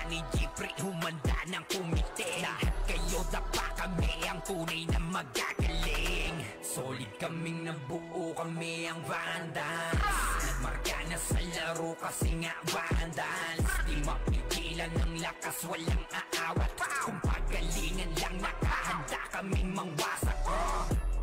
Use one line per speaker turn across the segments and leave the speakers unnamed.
ni Jeffrey, humanda ng kumite. Lahat kayo dapa, kami ang tunay na magagaling. Solid kaming nabuo, kami ang Vandals. Nagmarka na sa laro kasi nga Vandals. Di mapigilan ng lakas, walang aawat. Kung pagalingan lang, nakahanda kaming mangwasak.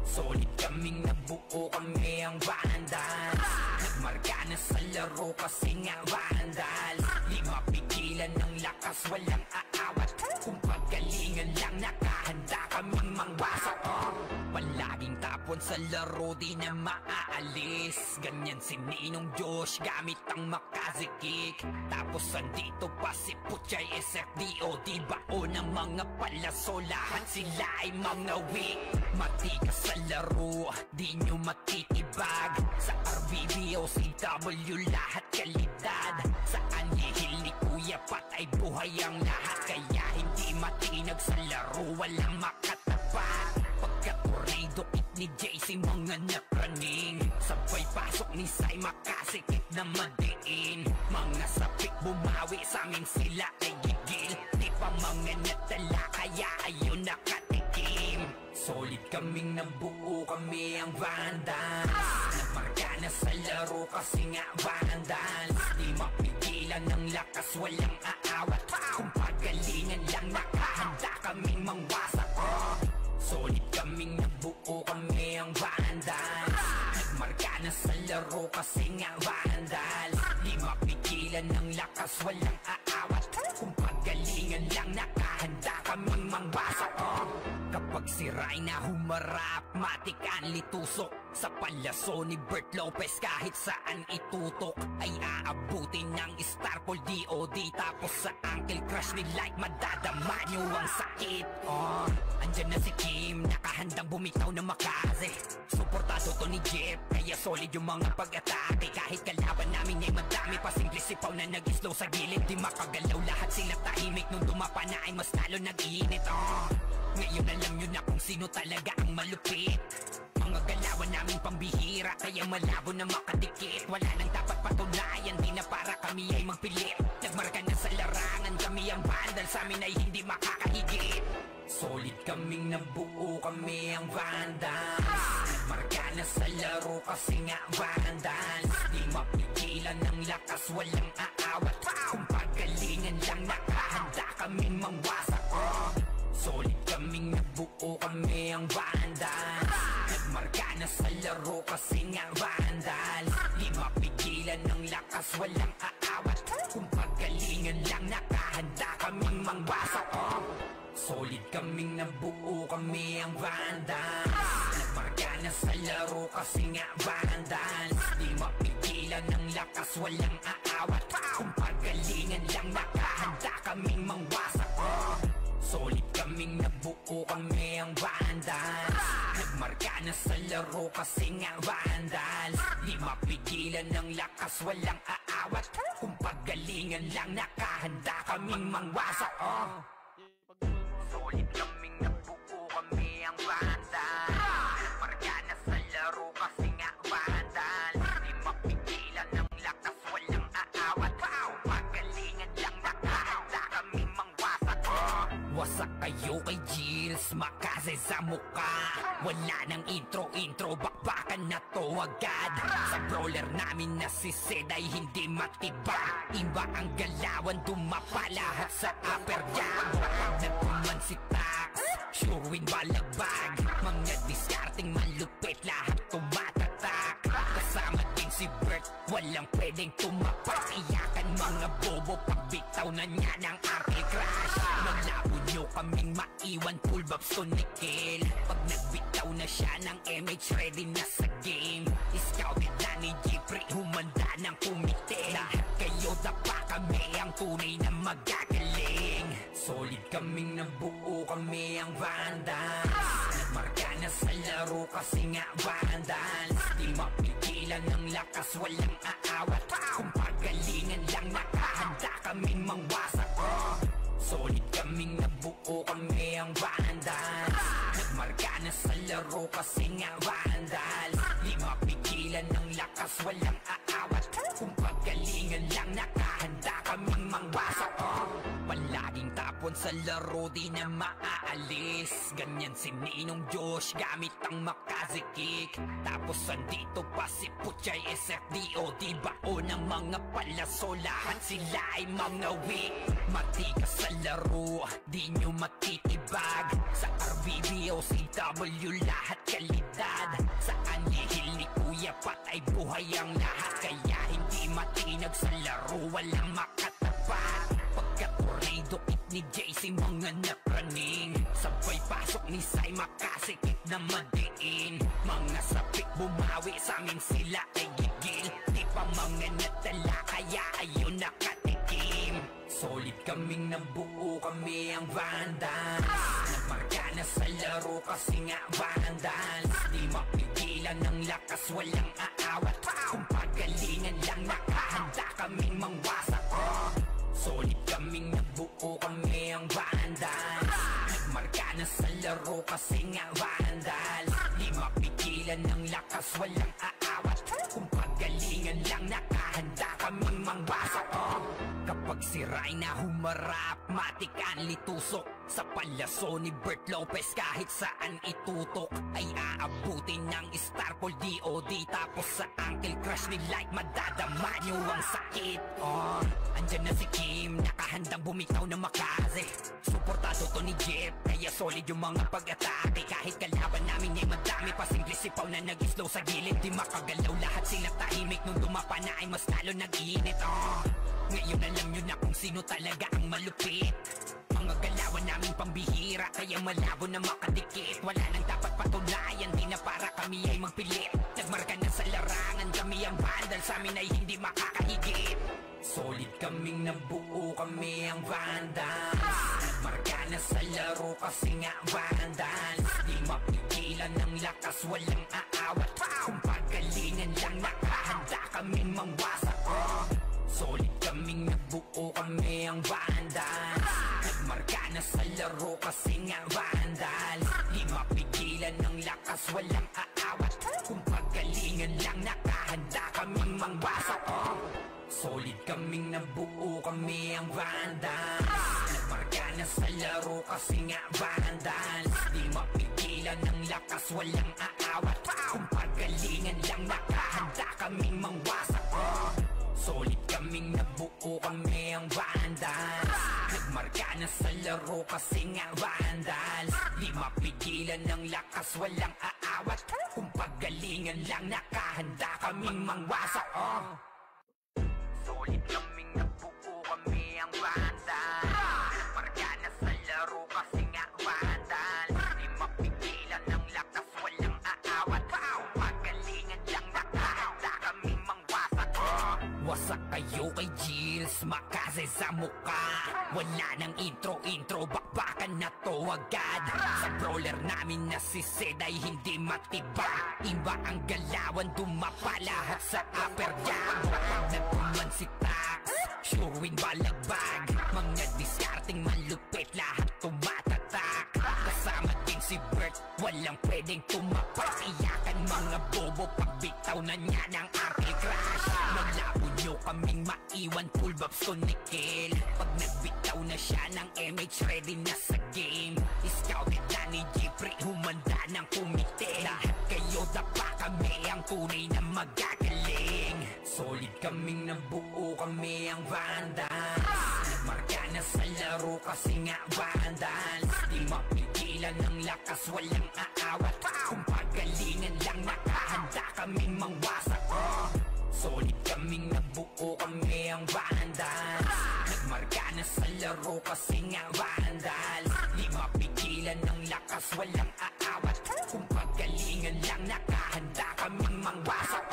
Solid kaming nabuo, kami ang Vandals. Nagmarka na sa laro kasi nga Vandals. Di mapigilan ng lakas, walang aawat. Kung pagalingan lang, nakahanda kaming mangwasak. Palaging tapon sa laro, di na maaalis. Ganyan si Ninong Josh, gamit ang makazikik. Tapos andito pa si Puchay SFDO, di bao ng mga palaso. Lahat sila ay mga weak. Matikas sa laro, di nyo matitibag. Sa RBBO, CW, lahat kalidad. Saan hihil ni Kuya patay buhay ang lahat. Kaya hindi matinag sa laro, walang makatapat. Pagka-tornado it ni JC, mga napraning. Sabay pasok ni Sai, makasikip na madiin. Mga sapik bumawi, sa amin sila ay gigil. Di pa mga natala, kaya ayun nakatikim. Solid kaming nabuo, kami ang Vandals. Nagmarka na sa laro kasi nga Vandals. Di mapigilan ng lakas, walang aawat. Kung pagalingan lang, nakahanda kaming mangwasak. Solid kaming nabuo, kami ang Vandals. Nagmarka na sa laro kasi nga Vandals. Di mapigilan ng lakas, walang aawat. Kung pagalingan lang, nakahanda kaming mangwasak. Kapag si Rayna humarap, matik ang litusok. Sa palaso ni Bert Lopez, kahit saan itutok ay aabutin ng Starpol DOD. Tapos sa Uncle Crush ni Light, madadama nyo ang sakit. Andyan na si Kim, nakahandang bumitaw na makaze. Suportado to ni Jeff, kaya solid yung mga pag-atake. Kahit kalaban namin ay madami, pasimple sipaw na nag-slow sa gilid. Di makagalaw, lahat sila tahimik. Nung dumapa na ay mas lalo nag-iinit. Ngayon alam nyo na kung sino talaga ang malupit. Mga galawan namin pambihira, kaya malabo na makadikit. Wala nang dapat patunayan, di na para kami ay magpilit. Nagmarka na sa larangan, kami ang Vandal, sa amin ay hindi makakahigit. Solid kaming nabuo, kami ang Vandals. Nagmarka na sa laro kasi nga Vandals. Di mapigilan ng lakas, walang aawat. Kung pagalingan lang, nakahanda kaming mangwasak. Solid kaming nabuo, kami ang Vandals. Nagmarka na sa laro kasi nga Vandals. Di mapigilan ng lakas, walang aawat. Kung pagalingan lang, nakahanda kaming mangwasak. Solid kaming nabuo, kami ang Vandals. Nagmarka na sa laro kasi nga Vandals. Di mapigilan ng lakas, walang aawat. Kung pagalingan lang, nakahanda kaming mangwasak. Solid kaming nabuo, kami ang Vandals. Nagmarka na sa laro kasi nga Vandals. Di mapigilan ng lakas, walang aawat. Kung pagalingan lang, nakahanda kaming mangwasak. Solid kaming nabuo, kami ang Vandals. Nagmarka na sa laro kasi nga Vandals. Di mapigilan ng lakas, walang aawat. Kung pagalingan lang, nakahanda kaming mangwasak. Wasak kayo kay Gilles, makaze sa muka. Wala nang intro, bakbakan na to agad. Sa brawler namin na si Sed ay hindi matiba. Iba ang galawan, dumapa lahat sa upper jab. Nagpuman si Tax, sure win balagbag. Mga discarding malupit, lahat tumatatak. Kasama din si Bert, walang pwedeng tumapak. Iyakan mga bobo, pagbitaw na niya ng Uncle Crush. Maglabo nyo kaming maiwan, full babs to Nickel. Pag nagbitaw na siya ng MH, ready na sa game. Scouted na ni Jeffrey, humanda ng kumite. Lahat kayo dapa, kami ang tunay na magagaling. Solid kaming nabuo, kami ang Vandals. Nagmarka na sa laro kasi nga Vandals. Di mapigilan ng lakas, walang aawat. Kung pagalingan lang, nakahanda kaming mangwasak. Solid kaming nabuo, kami ang Vandals. Nagmarka na sa laro kasi nga Vandals. Di mapigilan ng lakas, walang aawat. Kung pagalingan lang, nakahanda kaming mangwasak. tapon sa laro di na maaalis. Ganyan si Ninong Josh gamit ang makazikik. Tapos andito pa si Puchay SFDO, bao ng mga palaso, lahat sila ay mga weak. Matikas sa laro, di nyo matitibag. Sa RBB o CW lahat kalidad. Sa anihil ni Kuya Pat ay buhay ang lahat. Kaya hindi matinag sa laro, walang makatapat. Pagka-tornado kit ni JC mga napraning. Sabay pasok ni Sai makasikip na madiin. Mga sapik bumawi sa amin sila ay gigil. Di pa mga natala kaya ayun nakatikim. Solid kaming nabuo, kami ang Vandals. Nagmarka na sa laro kasi nga Vandals. Di mapigilan ng lakas, walang aawat. Kung pagalingan lang nakahanda kaming mangwasak. Solid kaming nabuo, kami ang Vandals. Nagmarka na sa laro kasi nga Vandals. Di mapigilan ng lakas, walang aawat. Kung pagalingan lang nakahanda kaming mangwasak. Kapag si Rayna humarap, matik ang litusok. Sa palaso ni Bert Lopez kahit saan itutok ay aabutin ng Starpol DOD. Tapos sa Uncle Crush ni Light madadama nyo ang sakit. Andyan na si Kim, nakahandang bumitaw na makaze. Suportado to ni Jeff, kaya solid yung mga pag-atake. Kahit kalaban namin ay madami pa singli sipaw na nag-slow sa gilid. Di makagalaw, lahat sila tahimik. Nung dumapa na ay mas lalo nag-iinit. Ngayon alam nyo na kung sino talaga ang malupit. Mga galawan namin pambihira, kaya malabo na makadikit. Wala nang dapat patunayan, di na para kami ay magpilit. Nagmarka na sa larangan, kami ang Vandals, sa amin ay hindi makakahigit. Solid kaming nabuo, kami ang Vandals. Nagmarka na sa laro kasi nga Vandals. Di mapigilan ng lakas, walang aawat. Kung pagalingan lang nakahanda kaming mangwasak. Solid kaming nabuo, kami ang Vandals. Nagmarka na sa laro kasi nga Vandals. Di mapigilan ng lakas, walang aawat. Kung pagalingan lang nakahanda kaming mangwasak. Solid kaming nabuo, kami ang Vandals. Nagmarka na sa laro kasi nga Vandals. Di mapigilan ng lakas, walang aawat. Kung pagalingan lang nakahanda kaming mangwasak. Solid kaming nabuo, kami ang Vandals. Nagmarka na sa laro kasi nga Vandals. Di mapigilan ng lakas, walang aawat. Kung pagalingan lang nakahanda kaming mangwasak. Solid kaming nabuo, kami ang Vandals. Nagmarka na sa laro kasi nga Vandals. Di mapigilan ng lakas, walang aawat. Kung pagalingan lang nakahanda kaming mangwasak. Wasak kayo kay Gilles, makaze sa muka. Wala nang intro, bakbakan na to agad. Sa brawler namin na si Zed ay hindi matiba. Iba ang galawan, dumapa lahat sa upper jam. Nagpuman si Tax, sure win balagbag. Mga diskarting malupit, lahat tumatatak. Kasama din si Bert, walang pwedeng tumapak. Iyakan mga bobo, pagbitaw na niya ng Uncle Crush. Malabo nyo kaming maiwan, full babs ko Nickel. Pag nagbitaw na siya ng MH, ready na sa game. Scouted na ni Jeffrey, humanda ng kumite. Lahat kayo dapa, kami ang tunay na magagaling. Solid kaming nabuo, kami ang Vandals. Nagmarka na sa laro kasi nga Vandals. Di mapigilan ng lakas, walang aawat. Kung pagalingan lang nakahanda kaming mangwasak. Solid kaming nabuo, kami ang Vandals. Nagmarka na sa laro kasi nga Vandals. Di mapigilan ng lakas, walang aawat. Kung pagalingan lang nakahanda kaming mangwasak.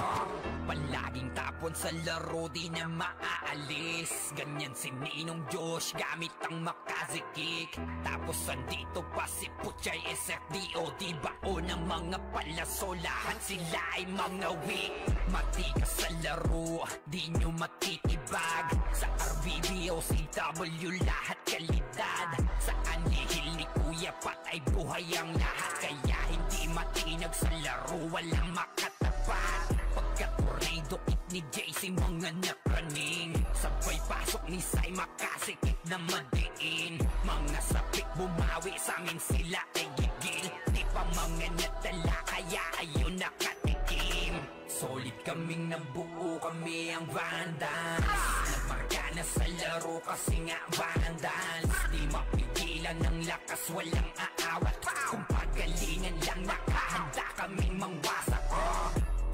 Palaging tapon sa laro, di na maaalis. Ganyan si Ninong Josh gamit ang makazikik. Tapos andito pa si Puchay SFDO, bao ng mga palaso, lahat sila ay mga weak. Matikas sa laro, di nyo matitibag. Sa RBB o CW lahat kalidad. Sa anihil ni Kuya Pat ay buhay ang lahat. Kaya hindi matinag sa laro, walang makatapat. Pagka-tornado kit ni JC mga napraning. Sabay pasok ni Sai makasikip na madiin. diin. Mga sapik bumawi sa amin sila ay gigil. Di pa mga nadala kaya ayun nakatikim. Solid kaming nabuo, kami ang Vandals. Nagmarka na sa laro kasi nga Vandals. Di mapigilan ng lakas, walang aawat. Kung pagalingan lang nakahanda kaming mangwasak.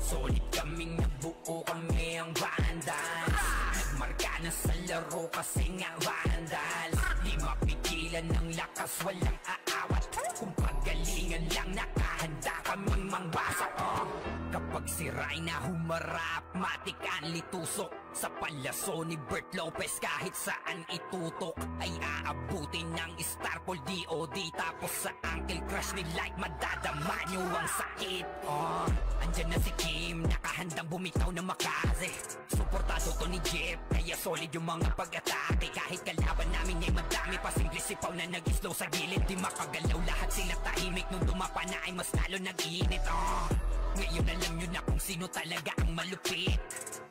Solid kaming nabuo, kami ang Vandals. Nagmarka na sa laro kasi nga Vandals. Di mapigilan ng lakas, walang aawat. Kung pagalingan lang nakahanda kaming mangwasak. Kapag sira'y na humarap, matik ang litusok. Sa palaso ni Bert Lopez kahit saan itutok ay aabutin ng Starpol DOD. Tapos sa Uncle Crush ni Light madadama nyo ang sakit. Andyan na si Kim, nakahandang bumitaw na makaze. Suportado to ni Jeff, kaya solid yung mga pag-atake. Kahit kalaban namin ay madami pa, simple sipaw na nag-slow sa gilid. Di makagalaw, lahat sila tahimik. Nung dumapa na ay mas lalo nag-iinit. Ngayon alam nyo na kung sino talaga ang malupit.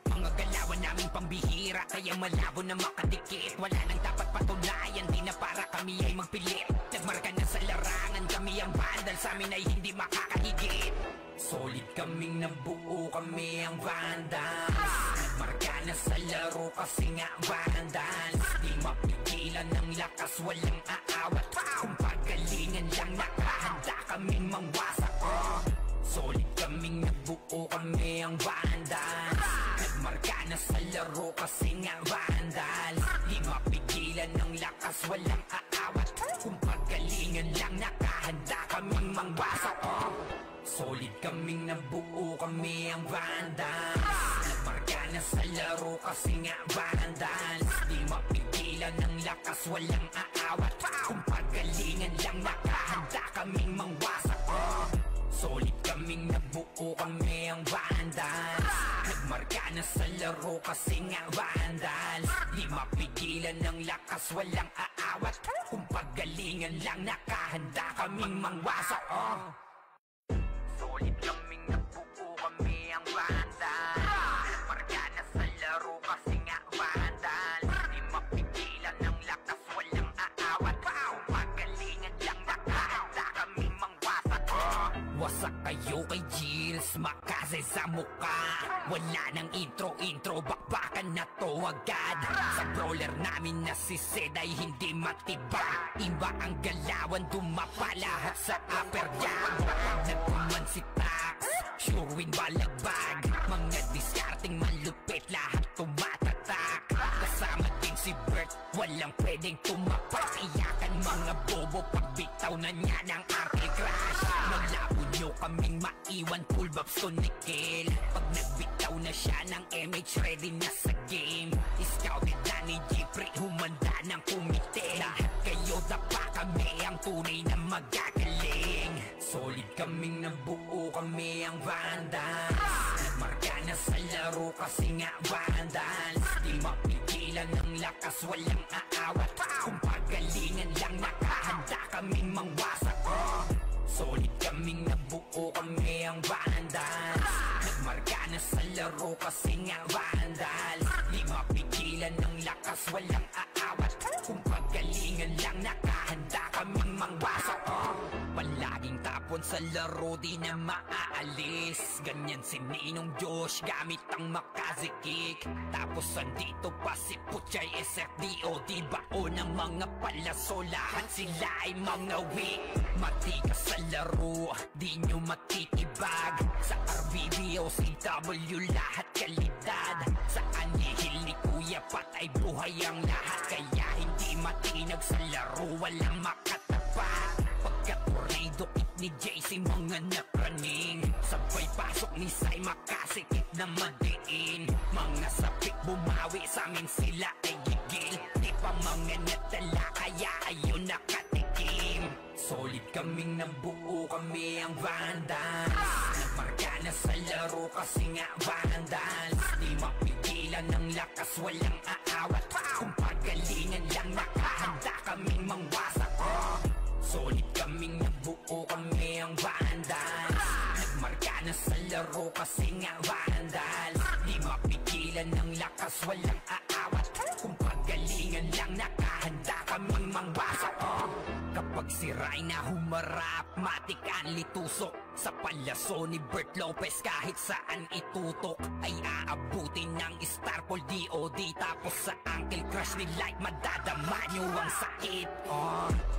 Mga galawan naming pambihira, kaya malabo na makadikit. Wala nang dapat patunayan, di na para kami ay magpilit. Nagmarka na sa larangan, kami ang Vandals, sa amin ay hindi makakahigit. Solid kaming nabuo, kami ang Vandals. Nagmarka na sa laro kasi nga Vandals. Di mapigilan ng lakas, walang aawat. Kung pagalingan lang nakahanda kaming mangwasak. Solid kaming nabuo, kami ang Vandals. Nagmarka na sa laro kasi nga Vandals. Di mapigilan ng lakas, walang aawat. Kung pagalingan lang nakahanda kaming mangwasak. Solid kaming nabuo, kami ang Vandals. Nagmarka na sa laro kasi nga Vandals. Di mapigilan ng lakas, walang aawat. Kung pagalingan lang nakahanda kaming mangwasak. Solid kaming nabuo, kami ang Vandals. Nagmarka na sa laro kasi nga Vandals. Di mapigilan ng lakas, walang aawat. Kung pagalingan lang nakahanda kaming mangwasak. Solid kaming nabuo, kami ang Vandals. Nagmarka na sa laro kasi nga Vandals. Di mapigilan ng lakas, walang aawat. Kung pagalingan lang nakahanda kaming mangwasak. Wasak kayo kay Gilles, makaze sa muka. Wala nang intro, bakbakan na to agad. Sa brawler namin na si Zed ay hindi matibag. Iba ang galawan, dumapa lahat sa upper jab. Nagkuman si Tax, sure win balagbag. Mga diskarting malupit, lahat tumatatak. Kasama din si Bert, walang pwedeng tumapak. Iyakan mga bobo, pagbitaw na niya ng Uncle Crush. Malabo nyo kaming maiwan, full babs to Nickel. Pag nagbitaw na siya ng MH, ready na sa game. Scouted na ni Jeffrey, humanda ng kumite. Lahat kayo dapa, kami ang tunay na magagaling. Solid kaming nabuo, kami ang Vandals. Nagmarka na sa laro kasi nga Vandals. Di mapigilan ng lakas, walang aawat. Kung pagalingan lang nakahanda kaming mangwasak. Solid kaming nabuo, kami ang Vandals. Nagmarka na sa laro kasi nga Vandals. Di mapigilan ng lakas, walang aawat. Kung pagalingan lang nakahanda kaming mangwasak. Palaging tapon sa laro, di na maaalis. Ganyan si Ninong Josh, gamit ang makaze kick. Tapos andito pa si Puchay SFDOD, bao ng mga palaso. Lahat sila ay mga weak. Matikas sa laro, di nyo matitibag. Sa RBB o CW, lahat kalidad. Sa anihil ni Kuya Pat ay buhay ang lahat. Kaya hindi matinag sa laro, walang makatapat. Pagka-tornado kit ni JC, mga napraning. Sabay pasok ni Sai, makasikip na madiin. Mga sapik bumawi, sa amin sila ay gigil. Di pa mga natala, kaya ayun nakatikim. Solid kaming nabuo, kami ang Vandals. Nagmarka na sa laro kasi nga Vandals. Di mapigilan ng lakas, walang aawat. Kung pagalingan lang nakahanda kaming mangwasak. Solid kaming nabuo, kami ang Vandals. Nagmarka na sa laro kasi nga Vandals. Di mapigilan ng lakas, walang aawat. Kung pagalingan lang nakahanda kaming mangwasak. Kapag sira'y na humarap, matik ang litusok. Sa palaso ni Bert Lopez kahit saan itutok ay aabutin ng Starpol DOD. Tapos sa Uncle Crush ni Light madadama nyo ang sakit.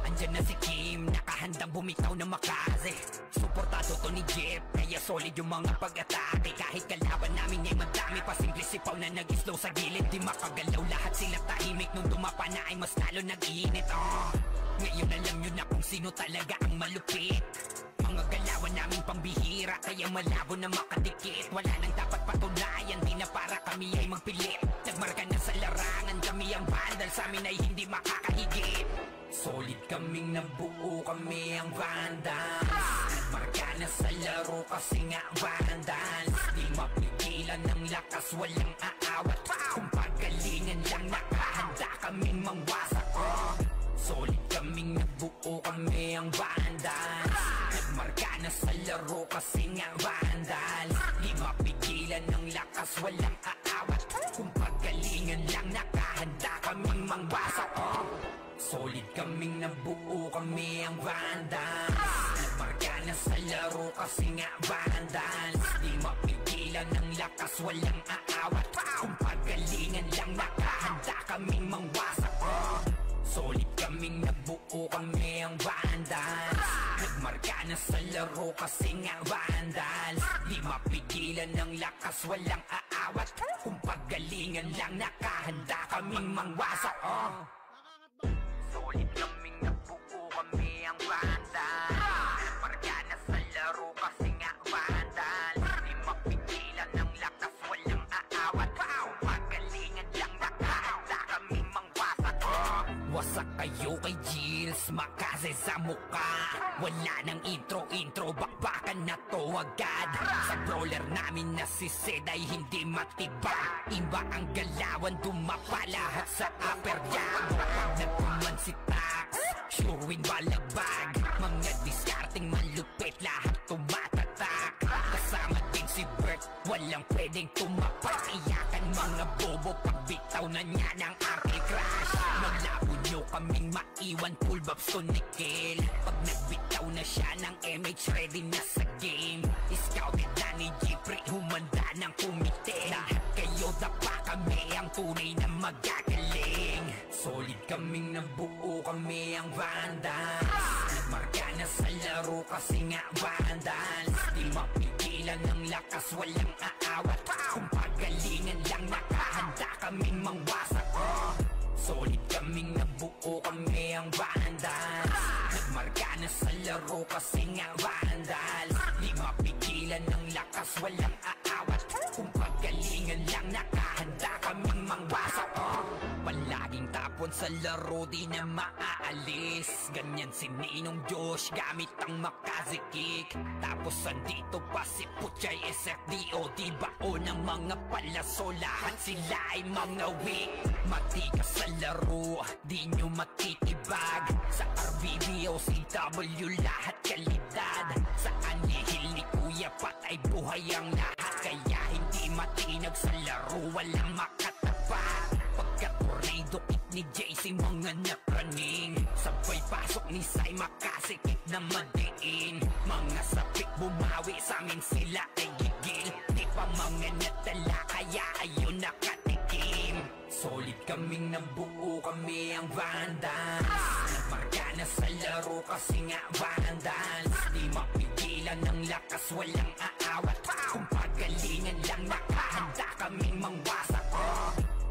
Andyan na si Kim, nakahandang bumitaw na makaze. Suportado to ni Jeff, kaya solid yung mga pag-atake. Kahit kalaban namin ay madami pa, simple sipaw na nag-slow sa gilid. Di makagalaw, lahat sila tahimik. Nung dumapa na ay mas lalo nag-iinit. Ngayon alam nyo na kung sino talaga ang malupit. Mga galawan namin pambihira, kaya malabo na makadikit. Wala nang dapat patunayan, di na para kami ay magpilit. Nagmarka na sa larangan, kami ang vandal, sa amin ay hindi makakahigit. Solid kaming nabuo, kami ang vandals. Nagmarka na sa laro kasi nga vandals. Di mapigilan ng lakas, walang aawat. Kung pagalingan lang, nakahanda kaming mangwasak. Solid kaming nabuo, kami ang vandals. Nagmarka na sa laro kasi nga vandals. Di mapigilan ng lakas, walang aawat. Kung pagalingan lang, nakahanda kaming mangwasak. Solid kaming nabuo, kami ang vandals. Nagmarka na sa laro kasi nga vandals. Di mapigilan ng lakas, walang aawat. Kung pagalingan lang, nakahanda kaming mangwasak. Solid kaming nabuo, kami ang vandals. Nagmarka na sa laro kasi nga vandals. Di mapigilan ng lakas, walang aawat. Kung pagalingan lang, nakahanda kaming mangwasak. Solid kaming nabuo, kami ang vandals. Nagmarka na sa laro kasi nga vandals. Di mapigilan ng lakas, walang aawat. Kung pagalingan lang, nakahanda kaming mangwasak. Wasak kayo kay Gilles, makase sa muka. Wala nang intro, bakbakan na to agad. Sa brawler namin na si Zed ay hindi matibag. Iba ang galawan, dumapa lahat sa upper jab. Nagpuman si Tax, sure win balagbag. Mga discarding malupit, lahat tumatatak. Kasama din si Bert, walang pwedeng tumapak. Iyakan mga bobo, pagbitaw na niya ng Uncle Crush. Maglabo nyo kaming maiwan, full babs to Nickel. Pag nagbitaw na siya ng MH, ready na sa game. Scouted na ni Jeffrey, humanda ng kumite. Lahat kayo dapa, kami ang tunay na magagaling. Solid kaming nabuo, kami ang vandals. Nagmarka na sa laro kasi nga vandals. Di mapigilan ng lakas, walang aawat. Kung pagalingan lang, nakahanda kaming mangwasak. Solid kaming nabuo, kami ang vandals. Nagmarka na sa laro kasi nga vandals. Di mapigilan ng lakas, walang aawat. Kung pagalingan lang, nakahanda kaming mangwasak. Palaging tapon sa laro, di na maaalis. Ganyan si Ninong Josh, gamit ang makaze kick. Tapos andito pa si Puchay SFDOD, baon ng mga palaso. Lahat sila ay mga weak. Matikas sa laro, di nyo matitibag. Sa RBB o CW, lahat kalidad. Sa anihil ni Kuya Pat ay buhay ang lahat. Kaya hindi matinag sa laro, walang makatapat. Pagka-tornado kick ni JC, mga napraning. Sabay pasok ni Sai, makasikip na madiin. Mga sapik bumawi, sa amin sila ay gigil. Di pa mga natala, kaya ayun nakatikim. Solid kaming nabuo, kami ang vandals. Nagmarka na sa laro kasi nga vandals. Di mapigilan ng lakas, walang aawat. Kung pagalingan lang, nakahanda kaming mangwasak.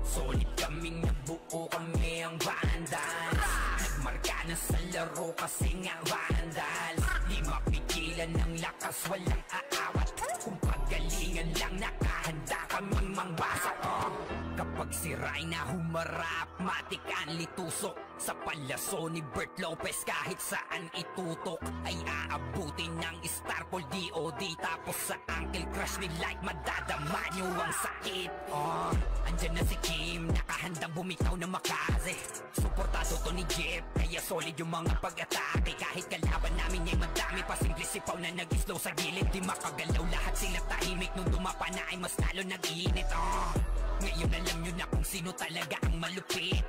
Solid kaming nabuo, kami ang vandals. Nagmarka na sa laro kasi nga vandals. Di mapigilan ng lakas, walang aawat. Kung pagalingan lang, nakahanda kaming mangwasak. Kapag sira'y na humarap, matik ang litusok. Sa palaso ni Bert Lopez kahit saan itutok ay aabutin ng Starpol DOD. Tapos sa Uncle Crush ni Light madadama nyo ang sakit. Andyan na si Kim, nakahandang bumitaw na makaze. Suportado to ni Jeff, kaya solid yung mga pag-atake. Kahit kalaban namin ay madami pa, simple sipaw na nag-slow sa gilid. Di makagalaw, lahat sila tahimik. Nung dumapa na ay mas lalo nag-iinit. Ngayon alam nyo na kung sino talaga ang malupit.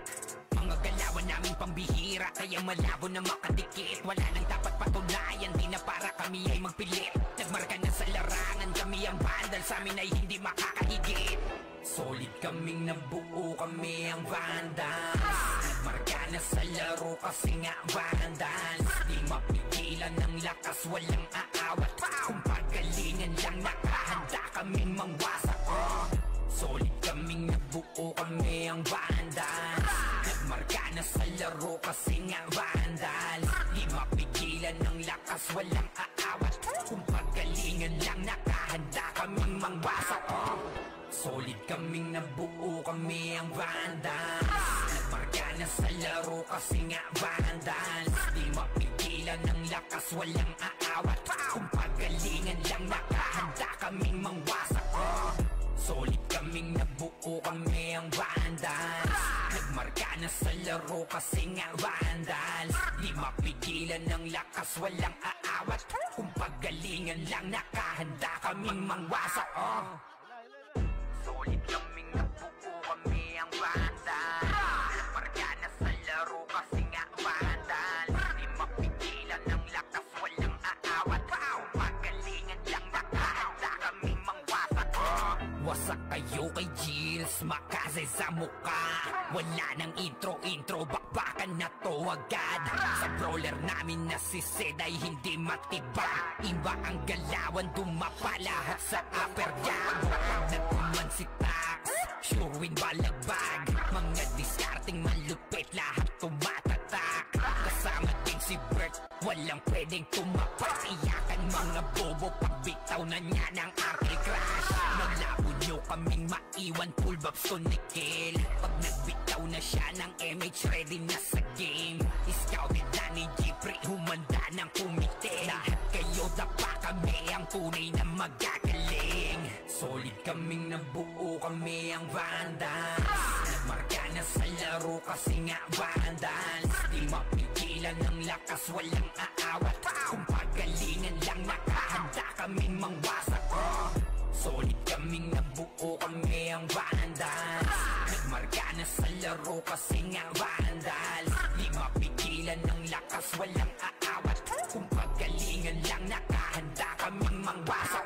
Mga galawan namin pambihira, kaya malabo na makadikit. Wala nang dapat patunayan, di na para kami ay magpilit. Nagmarka na sa larangan, kami ang vandal, sa amin ay hindi makakahigit. Solid kaming nabuo, kami ang vandals. Nagmarka na sa laro kasi nga vandals. Di mapigilan ng lakas, walang aawat. Kung pagalingan lang, nakahanda kaming mangwasak. Solid kaming nabuo, kami ang vandals. Nagmarka na sa laro kasi nga vandals. Di mapigilan ng lakas, walang aawat. Kung pagalingan lang, nakahanda kaming mangwasak. Solid kaming nabuo, kami ang vandals. Nagmarka na sa laro kasi nga vandals. Di mapigilan ng lakas, walang aawat. Kung pagalingan lang, nakahanda kaming mangwasak. Solid kaming nabuo, kami ang vandals. Nagmarka na sa laro kasi nga vandals. Di mapigilan ng lakas, walang aawat. Kung pagalingan lang, nakahanda kaming mangwasak. Solid kaming nabuo, kami ang vandals. Nagmarka na sa laro kasi nga vandals. Di mapigilan ng lakas, walang aawat. Kung pagalingan lang, nakahanda kaming mangwasak. Wasak kayo kay Gilles, makase sa muka. Wala nang intro, bakbakan na to agad. Sa brawler namin na si Zed ay hindi matibag. Iba ang galawan, dumapa lahat sa upper jab. Nagkuman si Tax, sure win balagbag. Mga discarding malupit, lahat tumatatak. Kasama din si Bert, walang pwedeng tumapak. Iyakan mga bobo, pagbitaw na niya ng Arctic Crash. Malabo nyo kaming maiwan, full babs to Nickel. Pag nagbitaw na siya ng MH, ready na sa game. Scouted na ni Jeffrey, humanda ng kumite. Lahat kayo dapa, kami ang tunay na magagaling. Solid kaming nabuo, kami ang vandals. Nagmarka na sa laro kasi nga vandals. Di mapigilan ng lakas, walang aawat. Kung pagalingan lang, nakahanda kaming mangwasak. Solid kaming nabuo, kami ang vandals. Nagmarka na sa laro kasi nga vandals. Di mapigilan ng lakas, walang aawat. Kung pagalingan lang, nakahanda kaming mangwasak.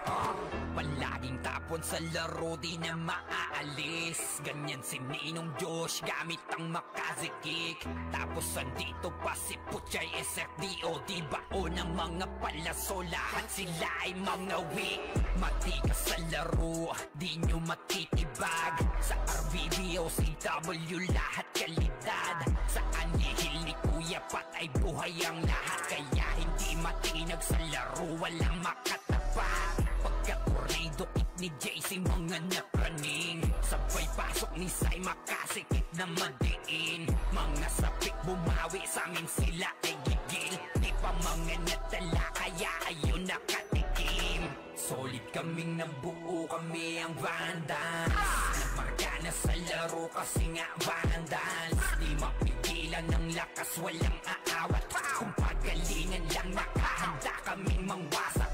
Palaging tapon sa laro, di na maaalis. Ganyan si Ninong Josh, gamit ang makazikik. Tapos andito pa si Puchay SFDO. Di bao ng mga palaso, lahat sila ay mga weak. Matikas sa laro, di nyo matitibag. Sa RBBO, CW, lahat kalidad. Sa anihil ni Kuya Pat ay buhay ang lahat. Kaya hindi matinag sa laro, walang makatapat. Pagka-tornado kick ni JC, mga napraning. Sabay pasok ni Sai, makasikip na madiin. Mga sapik bumawi, sa amin sila ay gigil. Di pa mga natala, kaya ayun nakatikim. Solid kaming nabuo, kami ang vandals. Nagmarka na sa laro kasi nga vandals. Di mapigilan ng lakas, walang aawat. Kung pagalingan lang, nakahanda kaming mangwasak.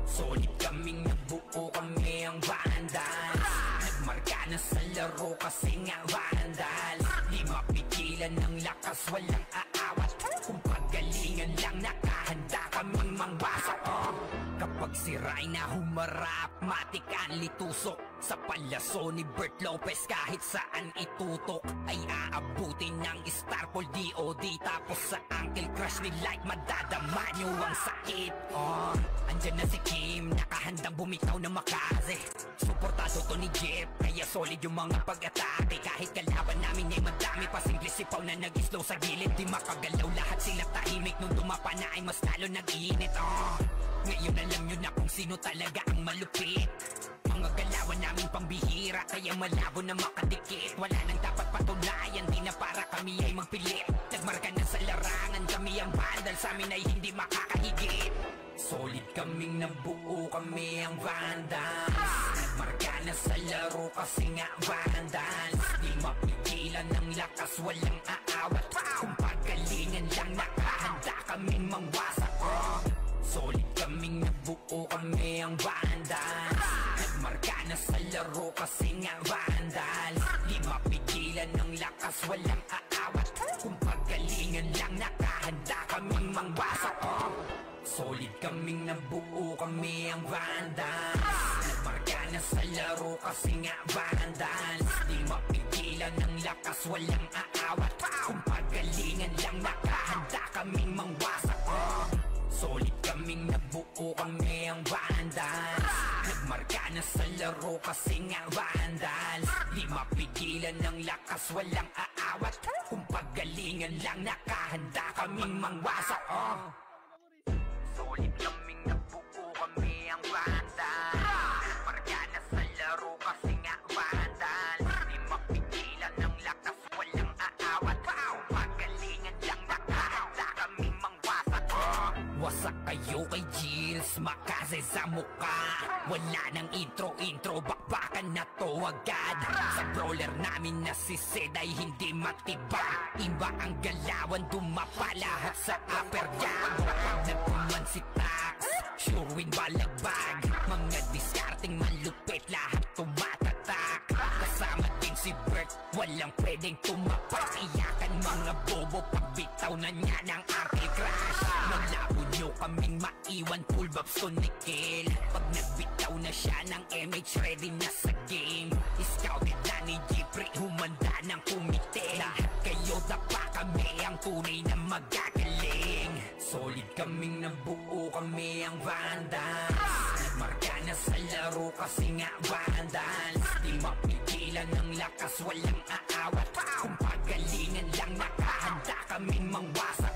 Solid kaming nabuo, kami ang vandals. Nagmarka na sa laro kasi nga vandals. Di mapigilan ng lakas, walang aawat. Kung pagalingan lang, nakahanda kaming mangwasak. Kapag si Rayna humarap, matik ang litusok. Sa palaso ni Bert Lopez, kahit saan itutok ay aabutin ng Starpol DOD. Tapos sa Uncle Crush ni Light, madadama nyo ang sakit. Andyan na si Kim, nakahandang bumitaw na makaze. Suportado to ni Jeff, kaya solid yung mga pag-atake. Kahit kalaban namin ay madami pa, simple sipaw na nag-slow sa gilid. Di makagalaw, lahat sila tahimik. Nung dumapa na ay mas lalo nag-iinit. Ngayon alam nyo na kung sino talaga ang malupit. Mga galawan namin pambihira, kaya malabo na makadikit. Wala nang dapat patunayan, di na para kami ay magpilit. Nagmarka na sa larangan, kami ang vandal, sa amin ay hindi makakahigit. Solid kaming nabuo, kami ang vandals. Nagmarka na sa laro kasi nga vandals. Di mapigilan ng lakas, walang aawat. Kung pagalingan lang, nakahanda kaming mangwasak. Solid kaming nabuo, kami ang vandals. Nagmarka na sa laro kasi nga vandals. Di mapigilan ng lakas, walang aawat. Paggalingan lang nakahanda kaming mangwasak. Solid kaming nabuo, kami ang Vandals. Nagmarka na sa laro kasi nga Vandals. Di mapigilan ng lakas, walang aawat. Kung paggalingan lang nakahanda kaming mangwasak. Solid kaming nabuo, kami ang Vandals. Nagmarka na sa laro kasi nga Vandals. Di mapigilan ng lakas, walang aawat. Kung paggalingan lang nakahanda kaming mangwasak. Solid kaming nabuo, kami ang Vandals. Nagmarka na sa laro kasi nga Vandals. Di mapigilan ng lakas, walang aawat. Kung paggalingan lang nakahanda kaming mangwasak. Wasak kayo kay Gilles, makase sa mukha. Wala nang intro, bakbakan na to agad. Sa brawler namin na si Zed ay hindi matiba. Iba ang galawan, dumapa lahat sa upper jab. Nagpuman si Tax, sure win balagbag. Mga diskarting malupit, lahat tumatatak. Kasama din si Bert, walang pwedeng tumapak. Iyakan mga bobo, pagbitaw na niya ng anti-crash. Naglabo nyo kaming maiwan, full babs to Nickel. Pag nagbitaw na siya ng MH, ready na sa game. Scouted na ni Jeffrey, humanda ng kumite. Lahat kayo dapa, kami ang tunay na magagaling. Solid kaming nabuo, kami ang Vandals. Nagmarka na sa laro kasi nga Vandals. Di mapigilan ng lakas, walang aawat. Kung paggalingan lang nakahanda kaming mangwasak.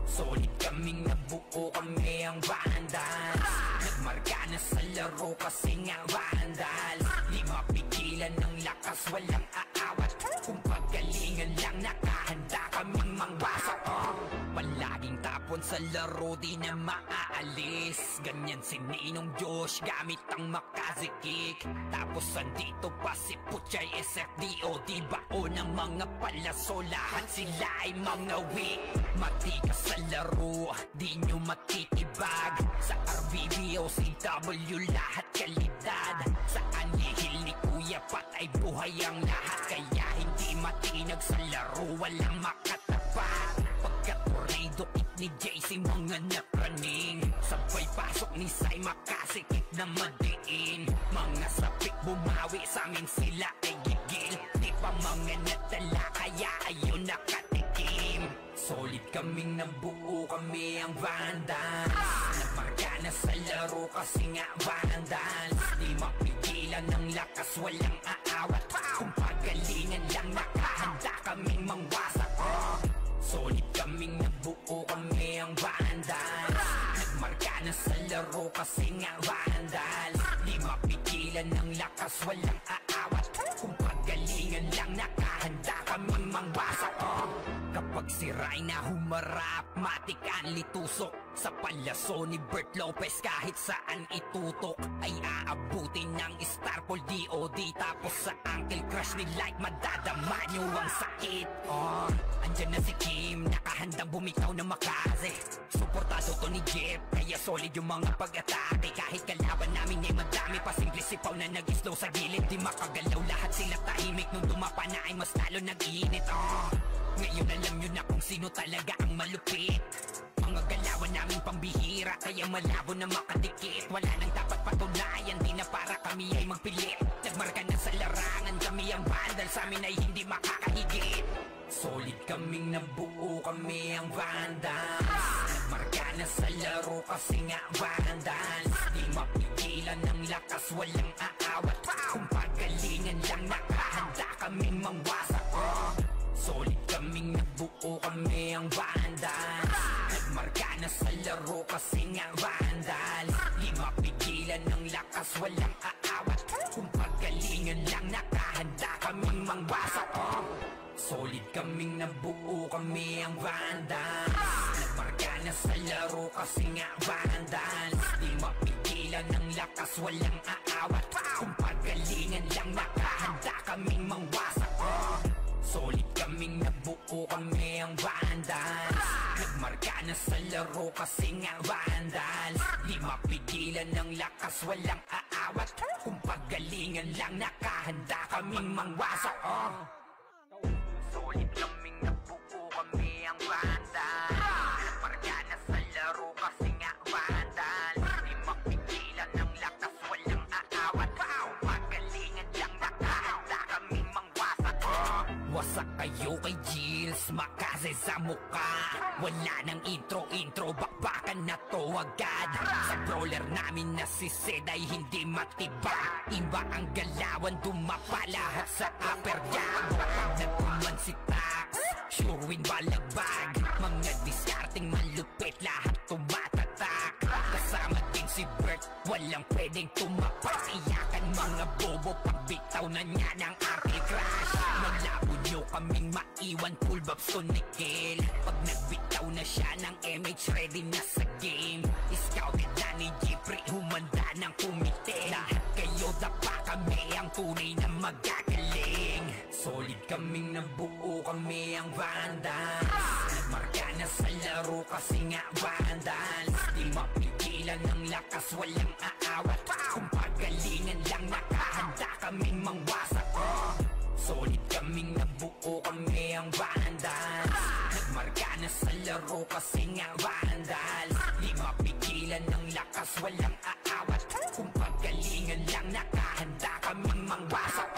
Solid kaming nabuo, kami ang Vandals. Nagmarka na sa laro kasi nga Vandals. Di mapigilan ng lakas, walang aawat. Kung paggalingan lang nakahanda kaming mangwasak. Palaging tapon sa laro, di na maaalis. Ganyan si Ninong Josh, gamit ang makazikik. Tapos andito pa si Puchay SFDO. Di bao ng mga palaso, lahat sila ay mga weak. Matikas sa laro, di nyo matitibag. Sa RBBO, CW, lahat kalidad. Sa anihil ni Kuya Pat ay buhay ang lahat. Kaya hindi matinag sa laro, walang makatapat. Pagka-tornado kick ni JC, mga napraning. Sabay pasok ni Sai, makasikip na madiin. Mga sapik bumawi, sa amin sila ay gigil. Di pa mga natala, kaya ayun nakatikim. Solid kaming nabuo, kami ang Vandals. Nagmarka na sa laro kasi nga Vandals. Di mapigilan ng lakas, walang aawat. Kung paggalingan lang nakahanda kaming mangwasak. Solid kaming nabuo, kami ang Vandals. Nagmarka na sa laro kasi nga Vandals. Di mapigilan ng lakas, walang aawat. Kung paggalingan lang nakahanda kaming mangwasak. Kapag si Rai na humarap, matik ang litusok. Sa palaso ni Bert Lopez, kahit saan itutok ay aabutin ng Starpol DOD. Tapos sa Uncle Crush ni Light, madadama nyo ang sakit. Andyan na si Kim, nakahandang bumitaw na makaze. Suportado to ni Jeff, kaya solid yung mga pag-atake. Kahit kalaban namin ay madami pa, simple sipaw na nag-slow sa gilid. Di makagalaw, lahat sila tahimik. Nung dumapa na ay mas lalo nag-iinit. Ngayon alam nyo na kung sino talaga ang malupit. Mga galawan namin pambihira, kaya malabo na makadikit. Wala nang dapat patunayan, di na para kami ay magpilit. Nagmarka na sa larangan, kami ang Vandals, sa amin ay hindi makakahigit. Solid kaming nabuo, kami ang Vandals. Nagmarka na sa laro kasi nga Vandals. Di mapigilan ng lakas, walang aawat. Kung paggalingan lang nakahanda kaming mangwasak. Solid kaming nabuo, kami ang Vandals. Nagmarka na sa laro kasi nga Vandals. Di mapigilan ng lakas, walang aawat. Kung paggalingan lang nakahanda kaming mangwasak. Solid kaming nabuo, kami ang Vandals. Nagmarka na sa laro kasi nga Vandals. Di mapigilan ng lakas, walang aawat. Kung paggalingan lang nakahanda kaming mangwasak. Solid kaming nabuo, kami ang Vandals. Nagmarka na sa laro kasi nga Vandals. Di mapigilan ng lakas, walang aawat. Kung paggalingan lang nakahanda kaming mangwasak. Solid kaming nabuo, kami ang Vandals. Gills, makaze sa muka. Wala nang intro, bakbakan na to agad. Sa brawler namin na si Zed ay hindi matiba. Iba ang galawan, dumapa lahat sa upper jab. Nagkuman si Tax, sure win balagbag. Mga diskarting malupit, lahat tumatatak. Kasama din si Bert, walang pwedeng tumapas. Iyakan mga bobo, pagbitaw na niya ng arty crash. Malabo nyo kaming maiwan, full babs to Nickel. Pag nagbitaw na siya ng MH, ready na sa game. Scouted na ni Jeffrey, humanda ng kumite. Lahat kayo dapa kami, ang tunay na magagaling. Solid kaming nabuo, kami ang Vandals. Nagmarka na sa laro kasi nga Vandals. Di mapigilan ng lakas, walang aawat. Kung pagalingan lang, nakahanda kaming mangwasak. Solid kaming nabuo, kami ang Vandals. Nagmarka na sa laro kasi nga Vandals. Di mapigilan ng lakas, walang aawat. Kung pagalingan lang, nakahanda kaming mangwasak.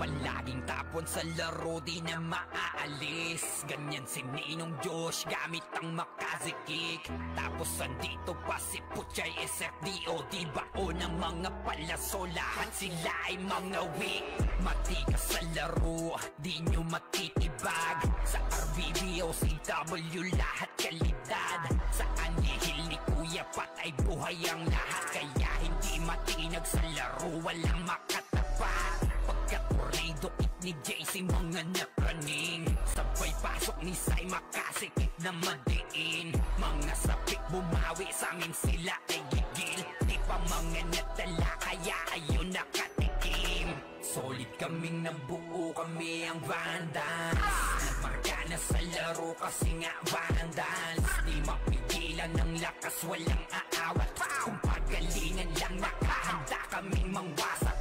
Palaging tapon sa laro, di na maaalis. Ganyan si Ninong Josh, gamit ang makaze kick. Tapos andito pa si Puchay SFDO. Di bao ng mga palaso, lahat sila ay mga weak. Matikas sa laro, di nyo matitibag. Sa RBBO, CW, lahat kalidad. Sa anihil ni Kuya Pat ay buhay ang lahat. Kaya hindi matinag sa laro, walang makatapat. Pagka-tornado kick ni JC, mga napraning. Sabay pasok ni Sai, makasikip na madiin. Mga sapik bumawi, sa amin sila ay gigil. Di pa mga natala, kaya ayun nakatikim. Solid kaming nabuo, kami ang Vandals. Nagmarka na sa laro kasi nga Vandals. Di mapigilan ng lakas, walang aawat. Kung pagalingan lang, nakahanda kaming mangwasak.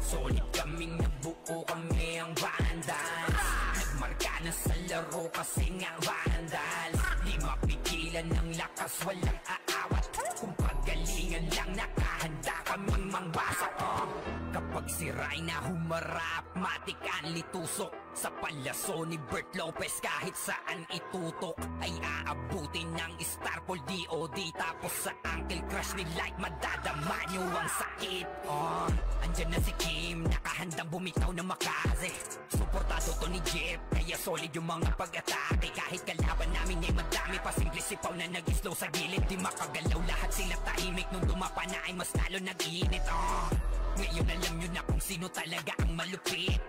Solid kaming nabuo, kami ang Vandals. Nagmarka na sa laro kasi nga Vandals. Di mapigilan ng lakas, walang aawat. Kung pagalingan lang, nakahanda kaming mangwasak. Kapag si Rhina humarap, matik ang litusok. Sa palaso ni Bert Lopez, kahit saan itutok ay aabutin ng Starpol DOD. Tapos sa Uncle Crush ni Light, madadama nyo ang sakit. Andyan na si Kim, nakahandang bumitaw na makaze. Suportado to ni Jeff, kaya solid yung mga pag-atake. Kahit kalaban namin ay madami pa, simple sipaw na nag-slow sa gilid. Di makagalaw, lahat sila tahimik. Nung dumapa na ay mas lalo nag-iinit. Ngayon alam nyo na kung sino talaga ang malupit.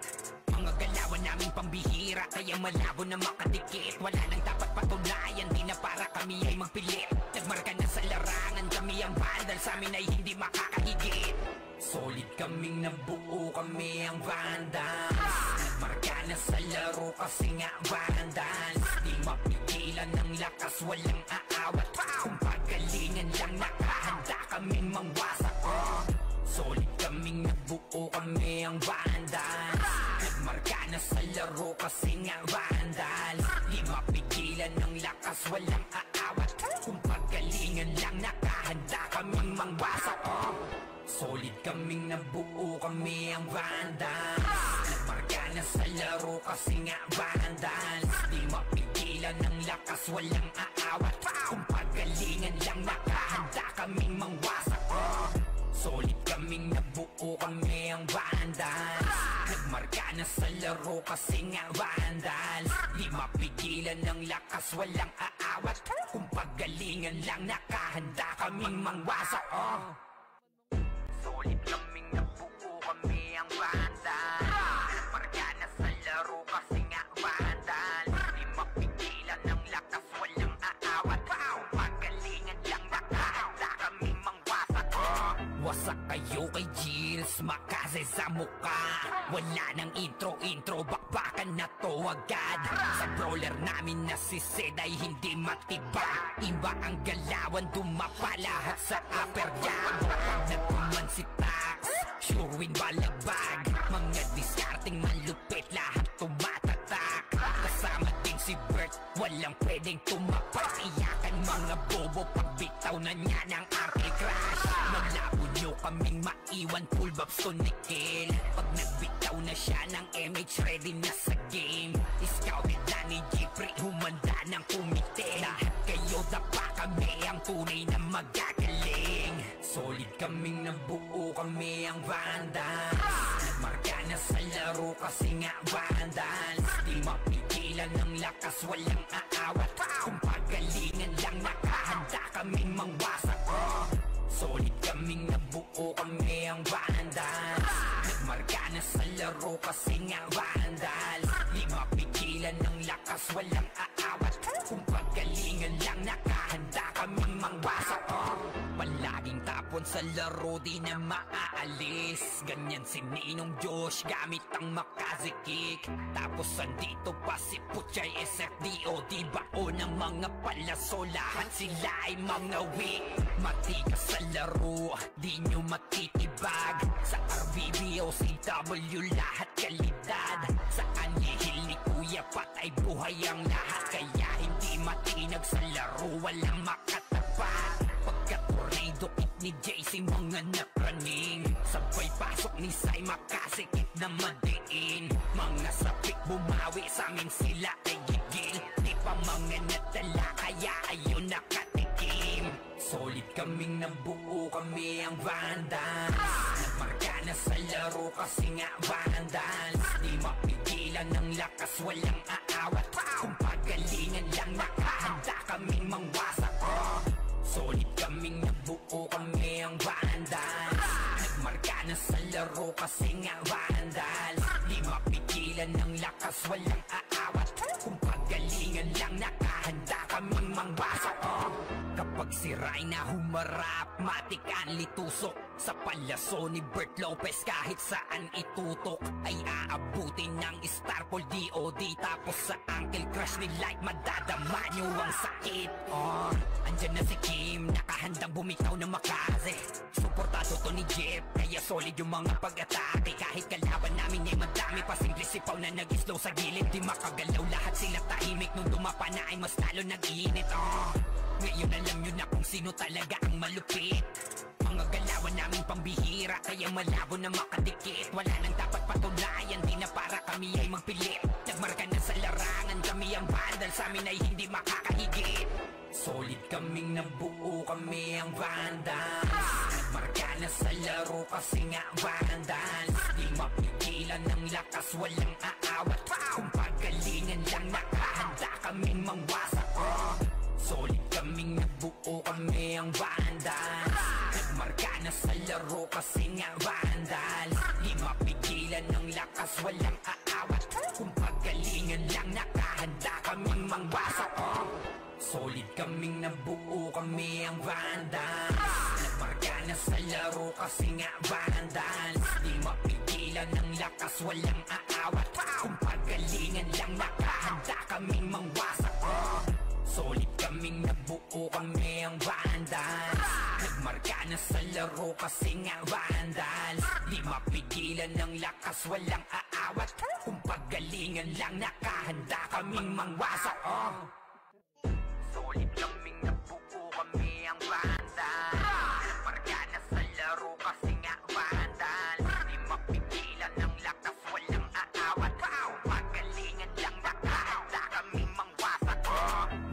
Mga galawan naming pambihira, kaya malabo na makadikit. Wala nang dapat patunayan, di na para kami ay magpilit. Nagmarka na sa larangan, kami ang Vandals, sa amin ay hindi makakahigit. Solid kaming nabuo, kami ang Vandals. Nagmarka na sa laro kasi nga Vandals. Di mapigilan ng lakas, walang aawat. Kung pagalingan lang, nakahanda kaming mangwasak. Solid kaming nabuo, kami ang Vandals. Nagmarka na sa laro kasi nga Vandals. Di mapigilan ng lakas, walang aawat. Kung pagalingan lang, nakahanda kaming mangwasak. Solid kaming nabuo, kami ang Vandals. Nagmarka na sa laro kasi nga Vandals. Di mapigilan ng lakas, walang aawat. Kung pagalingan lang, nakahanda kaming mangwasak. Solid kaming nabuo, kami ang Vandals. Nagmarka na sa laro kasi nga Vandals. Di mapigilan ng lakas, walang aawat. Kung pagalingan lang, nakahanda kaming mangwasak. Solid kaming nabuo, kami ang Vandals. Nagmarka na sa laro kasi nga Vandals. Di mapigilan ng lakas, walang aawat. Kung pagalingan lang, nakahanda kaming mangwasak. Wasak kayo kay Gills, makaze sa muka. Wala nang intro, bakbakan na to agad. Sa brawler namin na si Zed ay hindi matiba. Iba ang galawan, dumapa lahat sa upper jab. Nagkuman si Tax, sure win balagbag. Mga diskarting malupit, lahat tumatatak. Kasama din si Bert, walang walang pwedeng tumapat. Iyakan mga bobo pagbitaw na niya ng Uncle Crush. Maglabo nyo kaming maiwan, full babs to Nickel. Pag nagbitaw na siya ng MH, ready na sa game. Scouted na ni Jeffrey, humanda ng kumite. Lahat kayo dapa kami, ang tunay na magagaling. Solid kaming nabuo, kami ang Vandals. Nagmarka na sa laro kasi nga Vandals. Di mapigilan ng lakas, walang aawat. Kung pagalingan lang, nakahanda kaming mangwasak. Solid kaming nabuo, kami ang Vandals. Nagmarka na sa laro kasi nga Vandals. Di mapigilan ng lakas, walang aawat. Kung pagalingan lang, nakahanda kaming mangwasak. Palaging tapon sa laro, di na maaalis. Ganyan si Ninong Josh, gamit ang makazikik. Tapos andito pa si Puchay SFDO. Di bao ng mga palaso, lahat sila ay mga weak. Matigas sa laro, di nyo matitibag. Sa RBB o CW, lahat kalidad. Sa anihil ni Kuya patay buhay ang lahat. Kaya hindi matinag sa laro, walang makatapat. Pagka-tornado kick ni JC, mga napraning. Sabay pasok ni Sai, makasikip na madiin. Mga sapik bumawi, sa amin sila ay gigil. Di pa mga natala, kaya ayun nakatikim. Solid kaming nabuo, kami ang Vandals. Nagmarka na sa laro kasi nga Vandals. Di mapigilan ng lakas, walang aawat. Kung pagalingan lang, nakahanda kaming mangwasak. Solid kaming nabuo, kami ang Vandals. Nagmarka na sa laro kasi nga Vandals. Di mapigilan ng lakas, walang aawat. Kung pagalingan lang, nakahanda kaming mangwasak. Kapag si Rayna humarap, matik ang litusok. Sa palaso ni Bert Lopez, kahit saan itutok ay aabutin ng Starpol DOD. Tapos sa Uncle Crush ni Light, madadama nyo ang sakit. Andyan na si Kim, nakahandang bumitaw na makaze. Suportado to ni Jeff, kaya solid yung mga pag-atake. Kahit kalaban namin ay madami pa, simple sipaw na nag-slow sa gilid. Di makagalaw, lahat sila tahimik. Nung dumapa na ay mas lalo nag-iinit. Ngayon alam nyo na kung sino talaga ang malupit. Mga galawan namin pambihira, kaya malabo na makadikit. Wala nang dapat patunayan, di na para kami ay magpilit. Nagmarka na sa larangan, kami ang Vandals, sa amin ay hindi makakahigit. Solid kaming nabuo, kami ang Vandals. Nagmarka na sa laro kasi nga Vandals. Di mapigilan ng lakas, walang aawat. Kung pagalingan lang, nakahanda kaming mangwasak. Solid kaming nabuo, kami ang Vandals. Nagmarka na sa laro kasi nga Vandals. Di mapigilan ng lakas, walang aawat. Kung pagalingan lang, nakahanda kaming mangwasak. Solid kaming nabuo, kami ang Vandals. Nagmarka na sa laro kasi nga Vandals. Di mapigilan ng lakas, walang aawat. Kung pagalingan lang, nakahanda kaming mangwasak. Solid kaming nabuo, kami ang Vandals. Nagmarka na sa laro kasi nga Vandals. Di mapigilan ng lakas, walang aawat. Kung pagalingan lang, nakahanda kaming mangwasak. Solid kaming nabuo, kami ang Vandals. Nagmarka na sa laro kasi nga Vandals. Di mapigilan ng lakas, walang aawat. Kung pagalingan lang, nakahanda kaming mangwasak.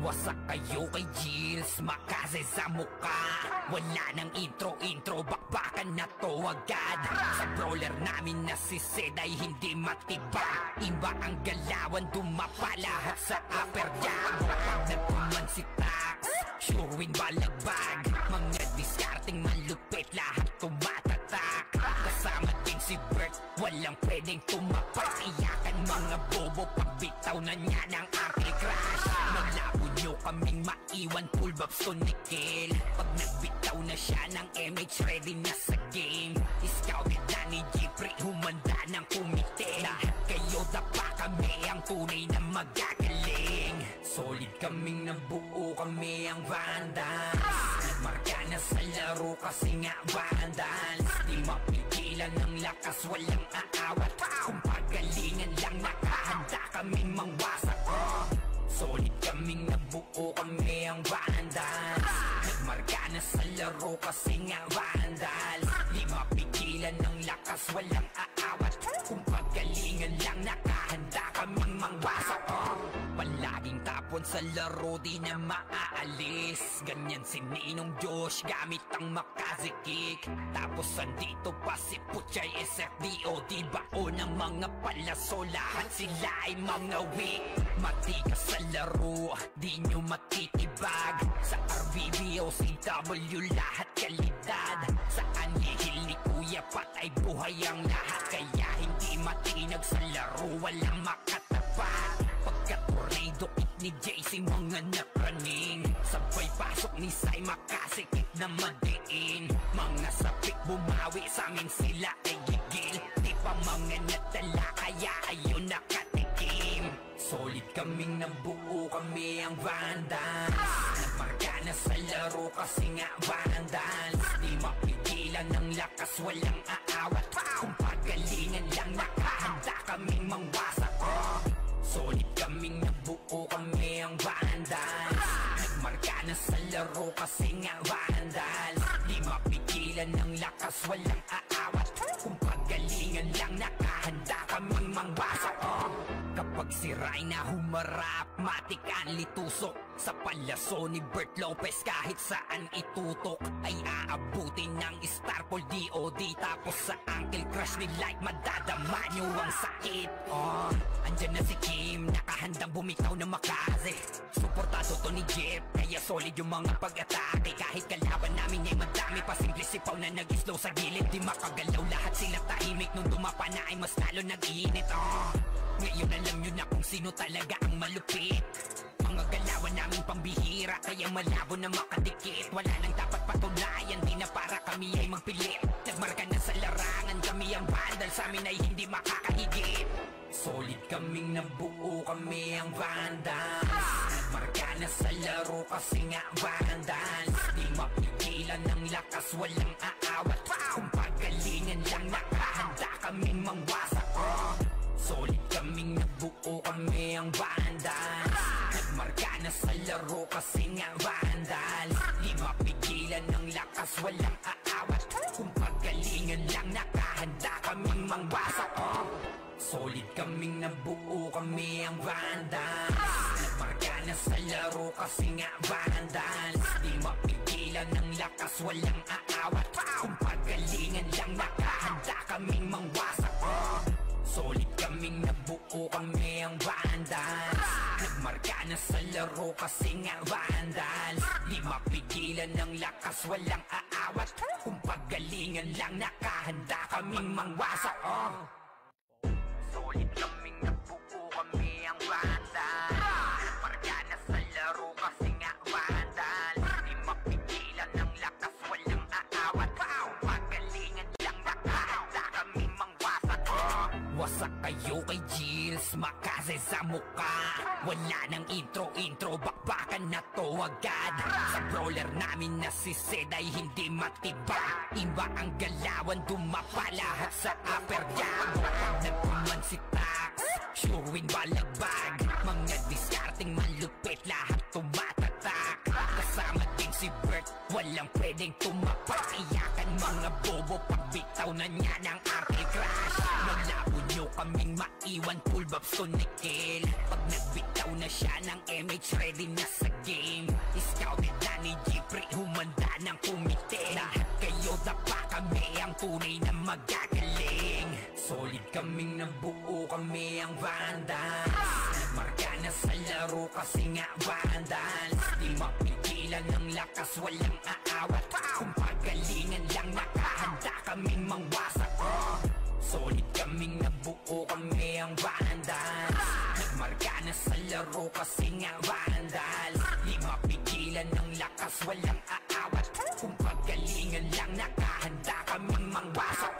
Wasak kayo kay Gilles, makaze sa muka. Wala nang intro, bakbakan na to agad. Sa brawler namin na si Zed ay hindi matibag. Iba ang galawan, dumapa lahat sa upper jab. Pag nagpuman si Tax, sure win balagbag. Mga discarding malupit, lahat tumatatak. Kasama din si Bert, walang pwedeng tumapak. Iyakan mga bobo, pagbitaw na niya ng Uncle Crush. Maglabo nyo kaming maiwan, full babs to Nickel. Pag nagbitaw na siya ng MH, ready na sa game. Scouted na ni Jeffrey, humanda ng kumite. Lahat kayo dapa kami, ang tunay na magagaling. Solid kaming nabuo, kami ang Vandals. Nagmarka na sa laro kasi nga Vandals. Di mapigilan ng lakas, walang aawat. Kung pagalingan lang, nakahanda kaming mangwasak. Solid kaming nabuo, kami ang Vandals. Nagmarka na sa laro kasi nga Vandals. Di mapigilan ng lakas, walang aawat. Kung pagalingan lang, nakahanda kaming mangwasak. Palaging tapon sa laro, di na maaalis. Ganyan si Ninong Josh, gamit ang makazikik. Tapos andito pa si Puchay SFDO. Di bao ng mga palaso, lahat sila ay mga weak. Matikas sa laro, di nyo matitibag. Sa RVV o CW, lahat kalidad. Sa anihil ni Kuya Pat ay buhay ang lahat. Kaya hindi matinag sa laro, walang makatapat. Pagka-tornado kick ni JC, mga napraning. Sabay pasok ni Sai, makasikip na madiin. Mga sapik bumawi, sa amin sila ay gigil. Di pa mga natala, kaya ayun nakatikim. Solid kaming nabuo, kami ang Vandals. Nagmarka na sa laro kasi nga Vandals. Di mapigilan ng lakas, walang aawat. Kung pagalingan lang, nakahanda kaming mangwasak. Solid kaming nabuo, kami ang Vandals. Nagmarka na sa laro kasi nga Vandals. Di mapigilan ng lakas, walang aawat. Kung pagalingan lang, nakahanda kaming mangwasak. Kapag si Rayna humarap, matik ang litusok. Sa palaso ni Bert Lopez, kahit saan itutok ay aabutin ng Starpol DOD. Tapos sa Uncle Crush ni Light, madadama nyo ang sakit. Andyan na si Kim, nakahandang bumitaw na makaze. Suportado to ni Jeff, kaya solid yung mga pag-atake. Kahit kalaban namin ay madami pa, simple sipaw na nag-slow sa gilid. Di makagalaw, lahat sila tahimik. Nung dumapa na ay mas lalo nag-iinit. Ngayon alam nyo na kung sino talaga ang malupit. Mga galawan namin pambihira, kaya malabo na makadikit. Wala nang dapat patunayan, di na para kami ay magpilit. Nagmarka na sa larangan, kami ang Vandals, sa amin ay hindi makakahigit. Solid kaming nabuo, kami ang Vandals. Nagmarka na sa laro kasi nga Vandals. Di mapigilan ng lakas, walang aawat. Kung pagalingan lang, nakahanda kaming mangwasak. Solid kaming nabuo, kami ang Vandals. Nagmarka na sa laro kasi nga Vandals. Di mapigilan ng lakas, walang aawat. Kung pagalingan lang, nakahanda kaming mangwasak. Solid kaming nabuo, kami ang Vandals. Nagmarka na sa laro kasi nga Vandals. Di mapigilan ng lakas, walang aawat. Kung pagalingan lang, nakahanda kaming mangwasak. Solid kaming nabuo, kami ang Vandals. Nagmarka na sa laro kasi nga Vandals. Di mapigilan ng lakas, walang aawat. Kung pagalingan lang, nakahanda kaming mangwasak. Solid kaming nabuo, kami ang Vandals. Nagmarka na sa laro kasi nga Vandals. Di mapigilan ng lakas, walang aawat. Kung pagalingan lang, nakahanda kaming mangwasak. Wasak kayo kay Gilles, makaze sa muka. Wala nang intro, bakbakan na to agad. Sa brawler namin na si Zed ay hindi matiba. Iba ang galawan, dumapa lahat sa upper jab. Nagpuman si Tax, sure win balagbag. Mga discarding malupit, lahat tumatatak. Kasama din si Bert, walang pwedeng tumapak. Iyakan mga bobo, pagbitaw na niya ng Uncle Crush. Naglabo nyo kaming maiwan, full babs to Nickel. Pag nagbitaw na siya ng MH, ready na sa game. Scouted na ni Jeffrey, humanda ng kumite. Lahat kayo dapa, kami ang tunay na magagaling. Solid kaming nabuo, kami ang Vandals. Nagmarka na sa laro kasi nga Vandals. Di mapigilan ng lakas, walang aawat. Kung pagalingan lang, nakahanda kaming mangwasak. Solid kaming nabuo, kami ang Vandals. Nagmarka na sa laro kasi nga Vandals. Di mapigilan ng lakas, walang aawat. Kung pagalingan lang, nakahanda kaming mangwasak.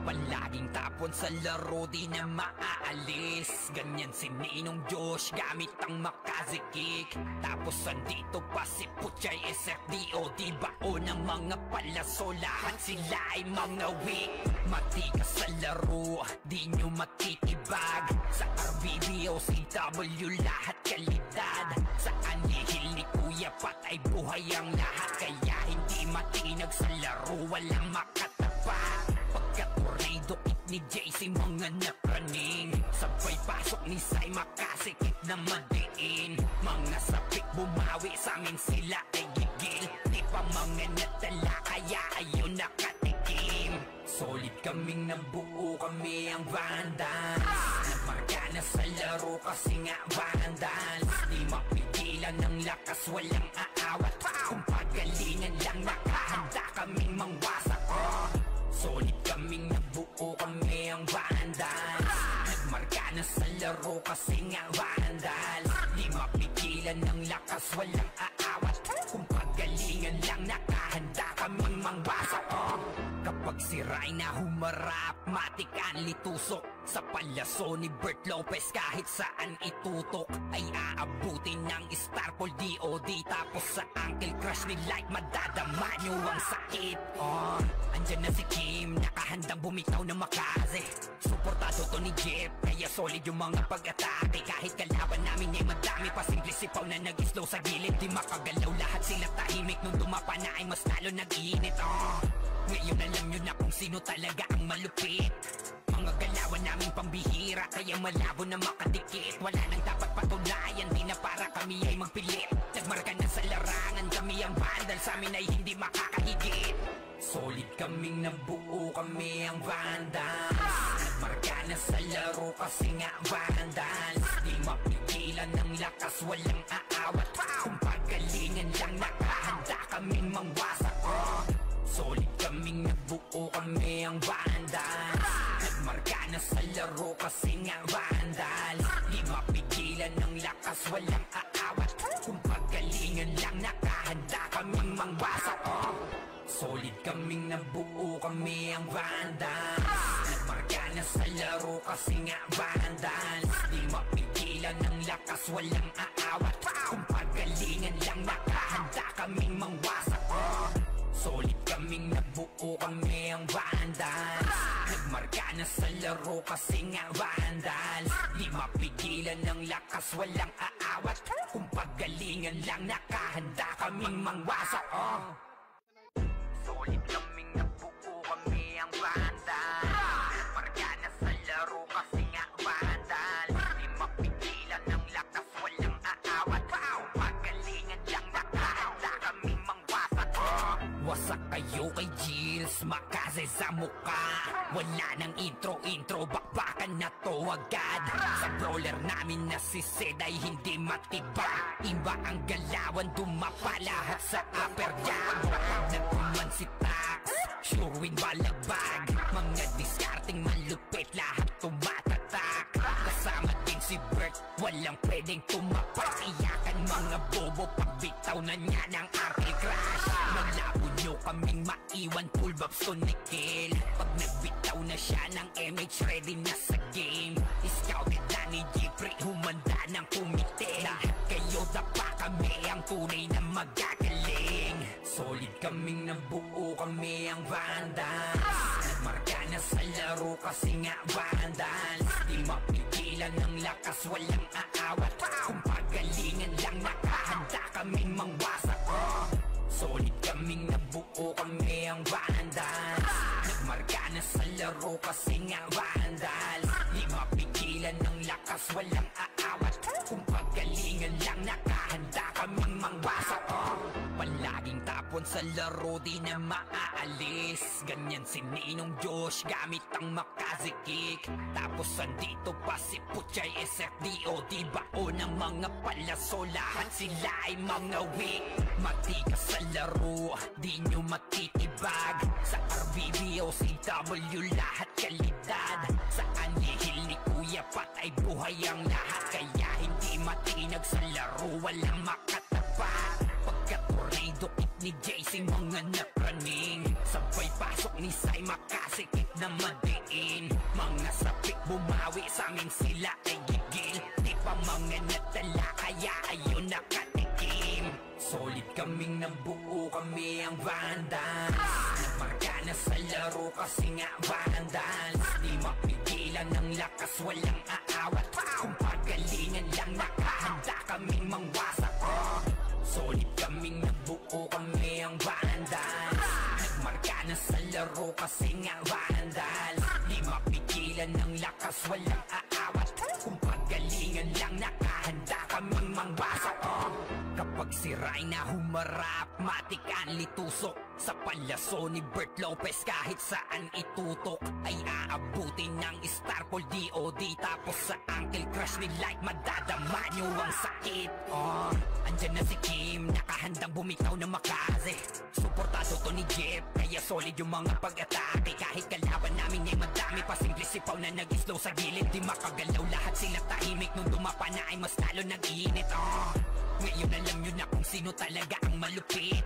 Palaging tapon tapon sa laro di na maaalis. Ganyan si Ninong Josh gamit ang makazikik. Tapos andito pa si Puchay SFDO, di bao ng mga palaso, lahat sila ay mga weak. Matikas sa laro, di nyo matitibag. Sa RBBO, CW, lahat kalidad. Sa anihil ni Kuya Pat ay buhay ang lahat. Kaya hindi matinag sa laro, walang makatapat. Pagka-tornado kick ni JC, mga napraning. Sabay pasok ni Sai, makasikip na madiin. Mga sapik bumawi, sa amin sila ay gigil. Di pa mga natala, kaya ayun nakatikim. Solid kaming nabuo, kami ang Vandals. Nagmarka na sa laro kasi nga Vandals. Di mapigilan ng lakas, walang aawat. Kung pagalingan lang, nakahanda kaming mangwasak. Solid kaming nabuo, kami ang Vandals. Nagmarka na sa laro kasi nga Vandals. Di mapigilan ng lakas, walang aawat. Kung pagalingan lang, nakahanda kaming mangwasak. Kapag si Rai na humarap, matik ang litusok. Sa palaso ni Bert Lopez, kahit saan itutok ay aabutin ng Starpol DOD. Tapos sa Uncle Crush ni Light, madadama nyo ang sakit. Andyan na si Kim, nakahandang bumitaw na makaze. Suportado to ni Jeff, kaya solid yung mga pag-atake. Kahit kalaban namin ay madami pa, simple sipaw na nag-slow sa gilid. Di makagalaw, lahat sila tahimik. Nung dumapa na ay mas lalo nag-iinit. Ngayon alam nyo na kung sino talaga ang malupit. Mga galawan namin pambihira, kaya malabo na makadikit. Wala nang dapat patunayan, di na para kami ay magpilit. Nagmarka na sa larangan, kami ang Vandals, sa amin ay hindi makakahigit. Solid kaming nabuo, kami ang Vandals. Nagmarka na sa laro kasi nga Vandals. Di mapigilan ng lakas, walang aawat. Kung pagalingan lang, nakahanda kaming mangwasak. Solid kaming nabuo, kami ang Vandals. Nagmarka na sa laro kasi nga Vandals. Di mapigilan ng lakas, walang aawat. Kung pagalingan lang, nakahanda kaming mangwasak. Solid kaming nabuo, kami ang Vandals. Nagmarka na sa laro kasi nga Vandals. Di mapigilan ng lakas, walang aawat. Kung pagalingan lang, nakahanda kaming mangwasak. Solid kaming nabuo, kami ang Vandals. Nagmarka na sa laro kasi nga Vandals. Di mapigilan ng lakas, walang aawat. Kung pagalingan lang, nakahanda kaming mangwasak. Solid kaming nabuo, kami ang Vandals. Nagmarka na sa laro kasi nga Vandals. Di mapigilan ng lakas, walang aawat. Kung pagalingan lang, nakahanda kaming mangwasak. Wasak kayo kay Gilles, makaze sa muka. Wala nang intro, bakbakan na to agad. Sa brawler namin na si Zed ay hindi matibag. Iba ang galawan, dumapa lahat sa upper jab. Nagkuman si Tax, sure win balagbag. Mga discarding malupit, lahat tumatatak. Kasama din si Bert, walang pwedeng tumapak. Iyakan mga bobo, pagbitaw na niya ng Uncle Crush. Malabo nyo kaming maiwan, full babs to Nikil. Pag nagbitaw na siya ng MH, ready na sa game. Scouted na ni Jeffrey, humanda ng kumite. Lahat kayo dapa, kami ang tunay na magagaling. Solid kaming nabuo, kami ang Vandals. Nagmarka na sa laro kasi nga Vandals. Di mapigilan ng lakas, walang aawat. Kung pagalingan lang, nakahanda kaming mangwasak. Solid kaming nabuo, kami ang Vandals. Nagmarka na sa laro kasi nga Vandals. Di mapigilan ng lakas, walang aawat. Kung pagalingan lang, nakahanda kaming mangwasak. Palaging tapon sa laro, di na maaalis. Ganyan si Ninong Josh gamit ang makazikik. Tapos andito pa si Puchay SFDO, di bao ng mga palaso, lahat sila ay mga weak. Matikas sa laro, di nyo matitibag. Sa RBBO, CW, lahat kalidad. Sa anihil ni Kuya Pat ay buhay ang lahat. Kaya hindi matinag sa laro, walang makatapat. Pagka-tornado Dukit ni JC mga napraning, sabay pasok ni Sai makasikip na madiin. Mga sapik bumawi sa amin sila ay gigil. Di pa mga natala kaya ayun nakatikim. Solid kaming nabuo, kami ang Vandals. Nagmarka na sa laro kasi nga Vandals. Di mapigilan ng lakas, walang aawat. Kung pagalingan lang nakahanda kaming mangwasak. Solid kaming nabuo, kami ang Vandals. Nagmarka na sa laro kasi nga Vandals. Di mapigilan ng lakas, walang aawat. Kung pagalingan lang nakahanda kaming mangwasak. Kapag si Rayna humarap, matik ang litusok. Sa palaso ni Bert Lopez kahit saan itutok ay aabutin ng Starpol DOD. Tapos sa Uncle Crush ni Light madadama nyo ang sakit. Andyan na si Kim, nakahandang bumitaw na makaze. Suportado to ni Jeff, kaya solid yung mga pag-atake. Kahit kalaban namin ay madami pa, simple sipaw na nag-slow sa gilid. Di makagalaw lahat sila tahimik, nung dumapa na ay mas lalo nag-iinit. Ngayon alam nyo na kung sino talaga ang malupit.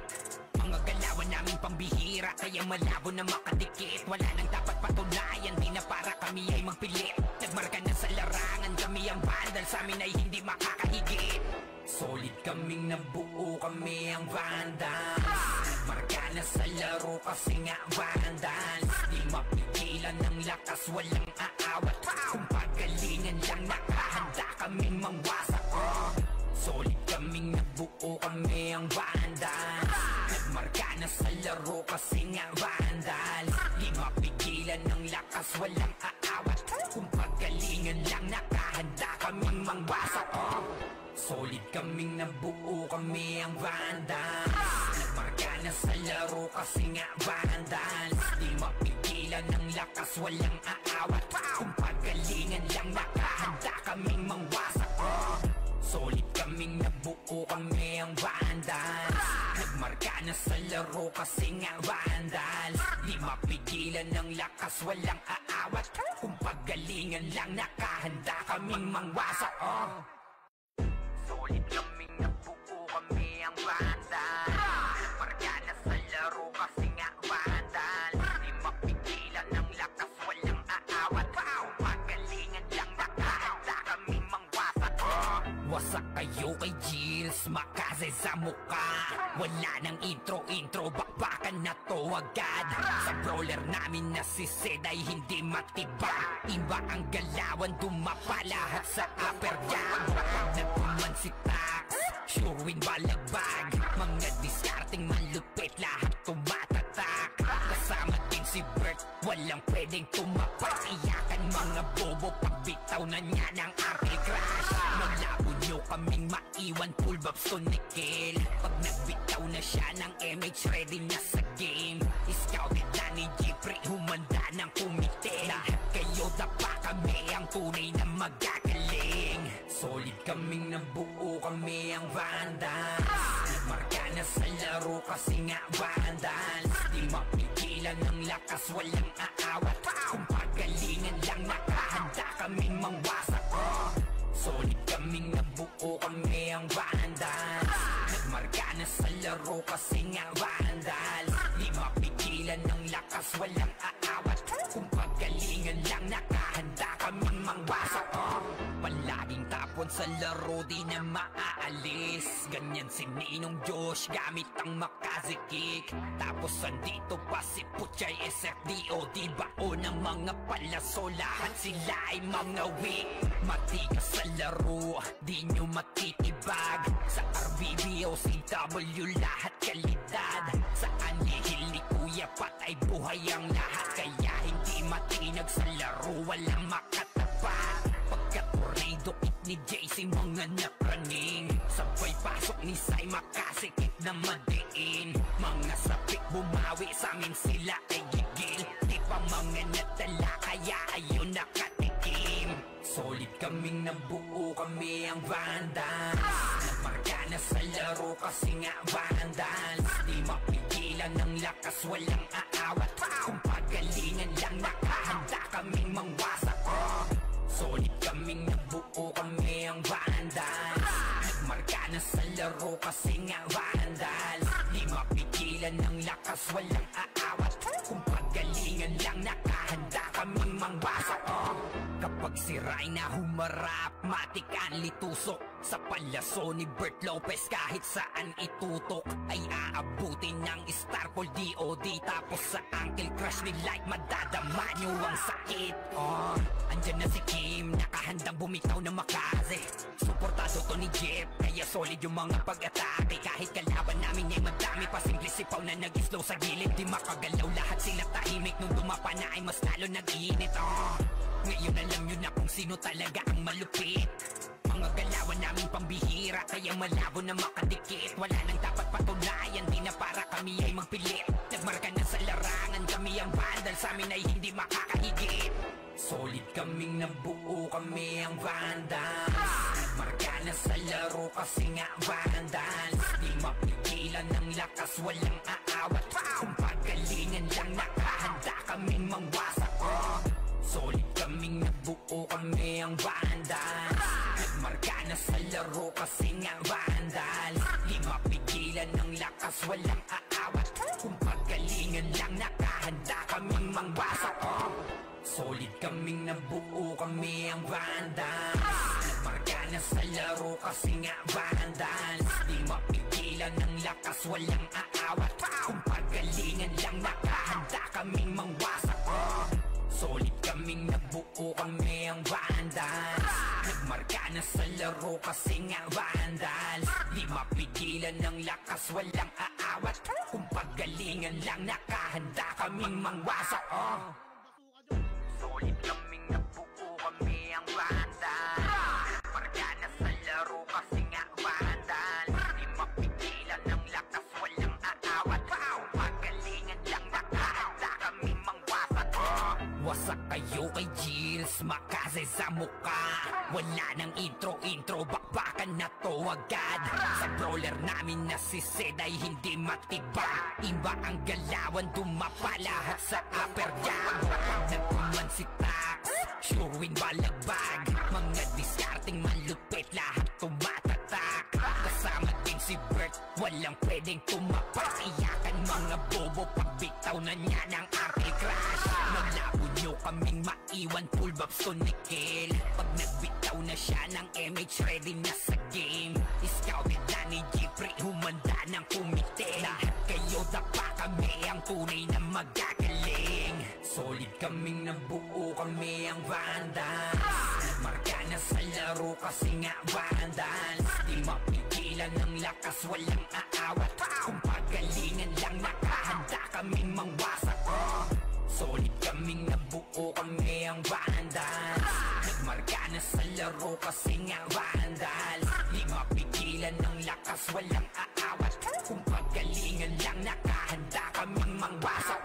Mga galawan namin pambihira, kaya malabo na makadikit. Wala nang dapat patunayan, di na para kami ay magpilit. Nagmarka na sa larangan, kami ang Vandal, sa amin ay hindi makakahigit. Solid kaming nabuo, kami ang Vandals. Nagmarka na sa laro kasi nga Vandals. Di mapigilan ng lakas, walang aawat. Kung pagalingan lang nakahanda kaming mangwasak. Solid kaming nabuo, kami ang Vandals. Nagmarka na sa laro kasi nga Vandals. Di mapigilan ng lakas, walang aawat. Kung pagalingan lang nakahanda kaming mangwasak. Solid kaming nabuo, kami ang Vandals. Nagmarka na sa laro kasi nga Vandals. Di mapigilan ng lakas, walang aawat. Kung pagalingan lang nakahanda kaming mangwasak. Solid kaming nabuo, kami ang Vandals. Nagmarka na sa laro kasi nga Vandals. Di mapigilan ng lakas, walang aawat. Kung pagalingan lang nakahanda kaming mangwasak. Solid kaming nabuo, kami ang Vandals. Nagmarka na sa laro kasi nga Vandals. Di mapigilan ng lakas, walang aawat. Kung pagalingan lang nakahanda kaming mangwasak. Wasak kayo kay Jills, makaze sa muka. Wala nang intro, bakbakan na to agad. Sa brawler namin na si Zed ay hindi matibag. Iba ang galawan, dumapa lahat sa upper jam. Nagpuman si Tax, sure win balagbag. Mga discarding malupit, lahat tumatatak. Kasama din si Bert, walang pwedeng tumapak. Iyakan mga bobo, pagbitaw na niya ng Uncle Crush. Malabo nyo kaming maiwan, full babs to Nickel. Pag nagbitaw na siya ng MH, ready na sa game. Scouted na ni Jeffrey, humanda ng kumite. Lahat kayo dapa, kami ang tunay na magagaling. Solid kaming nabuo, kami ang Vandals. Nagmarka na sa laro kasi nga Vandals. Di mapigilan ng lakas, walang aawat. Kung pagalingan lang nakahanda kaming mangwasak. Solid kaming nabuo, kami ang Vandals. Nagmarka na sa laro kasi nga Vandals. Di mapigilan ng lakas, walang aawat. Kung pagalingan lang nakahanda kaming mangwasak. Palaging tapon sa laro, di na maaalis. Ganyan si Ninong Josh, gamit ang makaze kick. Tapos andito pa si Puchay SFDO. Di bao ng mga palaso, lahat sila ay mga weak. Matigas sa laro, di nyo matitibag. Sa RBBO, CW, lahat kalidad. Sa anihil ni Kuya patay buhay ang lahat. Kaya hindi matinag sa laro, walang makatapat. Pagka-tornado kit ni JC, mga napraning. Sabay pasok ni Sai, makasikip na madiin. Mga sapik bumawi, sa amin sila ay gigil. Di pa mga natala, kaya ayun nakatikim. Solid kaming nabuo, kami ang Vandals. Nagmarka na sa laro kasi nga Vandals. Di mapigilan ng lakas, walang aawat. Kung pagalingan lang nakahanda kaming mangwasak. Solid kaming nabuo, kami ang Vandals. Nagmarka na sa laro laro kasi nga vandals. Di mapigilan ng lakas, walang aawat. Kung pagalingan lang, nakahanda kaming mangwasak. Kapag si Rhina humarap, matik ang litusok. Sa palaso ni Bert Lopez, kahit saan itutok ay aabutin ng Starpol DOD. Tapos sa ankle crush ni Light, madadama nyo ang sakit. Andyan na si Kim, nakahandang bumitaw na makaze. Suportado to ni Jeff, kaya solid yung mga pag-atake. Kahit kalaban namin ay madami pa, simple sipaw na nag-slow sa gilid. Di makagalaw, lahat sila tahimik. Nung dumapa na ay mas lalo nag-iinit. Ngayon alam nyo na kung sino talaga ang malupit. Mga galawan namin pambihira, kaya malabo na makadikit. Wala nang dapat patunayan, di na para kami ay magpilit. Nagmarka na sa larangan, kami ang vandal, sa amin ay hindi makakahigit. Solid kaming nabuo, kami ang vandals. Nagmarka na sa laro kasi nga vandals. Di mapigilan ng lakas, walang aawat. Kung pagalingan lang, nakahanda kaming mangwasak. Solid kaming nabuo, kami ang vandals. Nagmarka na sa laro kasi nga vandals. Di mapigilan ng lakas, walang aawat. Kung pagalingan lang, nakahanda kaming mangwasak. Solid kaming nabuo, kami ang vandals. Nagmarka na sa laro kasi nga vandals. Di mapigilan ng lakas, walang aawat. Kung pagalingan lang, nakahanda kaming mangwasak. Solid kaming nabuo, kami ang vandals. Nagmarka na sa laro kasi nga vandals. Di mapigilan ng lakas, walang aawat. Kung pagalingan lang, nakahanda kaming mangwasak. Solid kaming nabuo, kami ang vandals. Nagmarka na sa laro kasi nga vandals. Di mapigilan ng lakas, walang aawat. Kung pagalingan lang, nakahanda kaming mangwasak. Wasak kayo kay Gilles, makaze sa muka. Wala nang intro, bakbakan na to agad. Sa brawler namin na si Zed ay hindi matibag. Iba ang galawan, dumapa lahat sa upper jab. Nagkuman si Tax, sure win balagbag. Mga discarding malupit, lahat tumatatak. Kasama din si Bert, walang pwedeng tumapak. Iyakan mga bobo, pagbitaw na niya ng anti-crash. Malabo nyo kaming maiwan, full babs to Nickel. Pag nagbitaw na siya ng MH, ready na sa game. Scouted na ni Jeffrey, humanda ng kumite. Lahat kayo dapa, kami ang tunay na magagaling. Solid kaming nabuo, kami ang vandals. Nagmarka na sa laro kasi nga vandals. Di mapigilan ng lakas, walang aawat. Kung pagalingan lang, nakahanda kaming mangwasak. Solid kaming nabuo, kami ang vandals. Nagmarka na sa laro kasi nga vandals. Di mapigilan ng lakas, walang aawat. Kung pagalingan lang, nakahanda kaming mangwasak.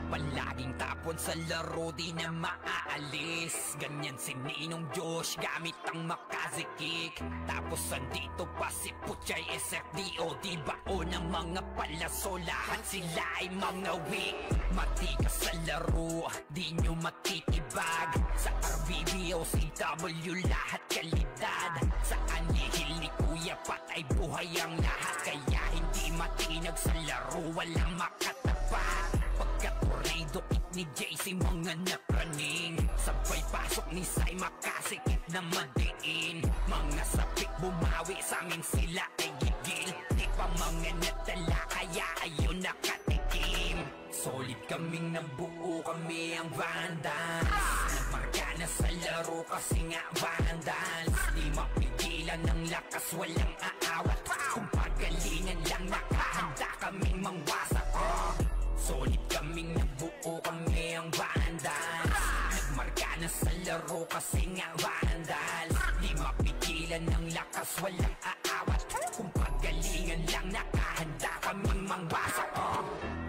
Palaging tapon sa laro, di na maaalis. Ganyan si Ninong Josh, gamit ang makaze kick. Tapos andito pa si Puchay SFDOD, bao ng mga palaso, lahat sila ay mga weak. Matikas sa laro, di nyo matitibag. Sa RBB o CW, lahat kalidad. Sa anihil ni Kuya Pat ay buhay ang lahat. Kaya hindi matinag sa laro, walang makatapat. Pagka-tornado kick ni JC, mga napraning. Sabay pasok ni Sai, makasikip na madiin. Mga sapik bumawi, sa amin sila ay gigil. Di pa mga natala, kaya ayun nakatikim. Solid kaming nabuo, kami ang vandals. Nagmarka na sa laro kasi nga vandals. Di mapigilan ng lakas, walang aawat. Kung pagalingan lang, nakahanda kaming mangwasak. Solid kaming nabuo, kami ang vandals. Nagmarka na sa laro kasi nga vandals. Di mapigilan ng lakas, walang aawat. Kung pagalingan lang, nakahanda kaming mangwasak.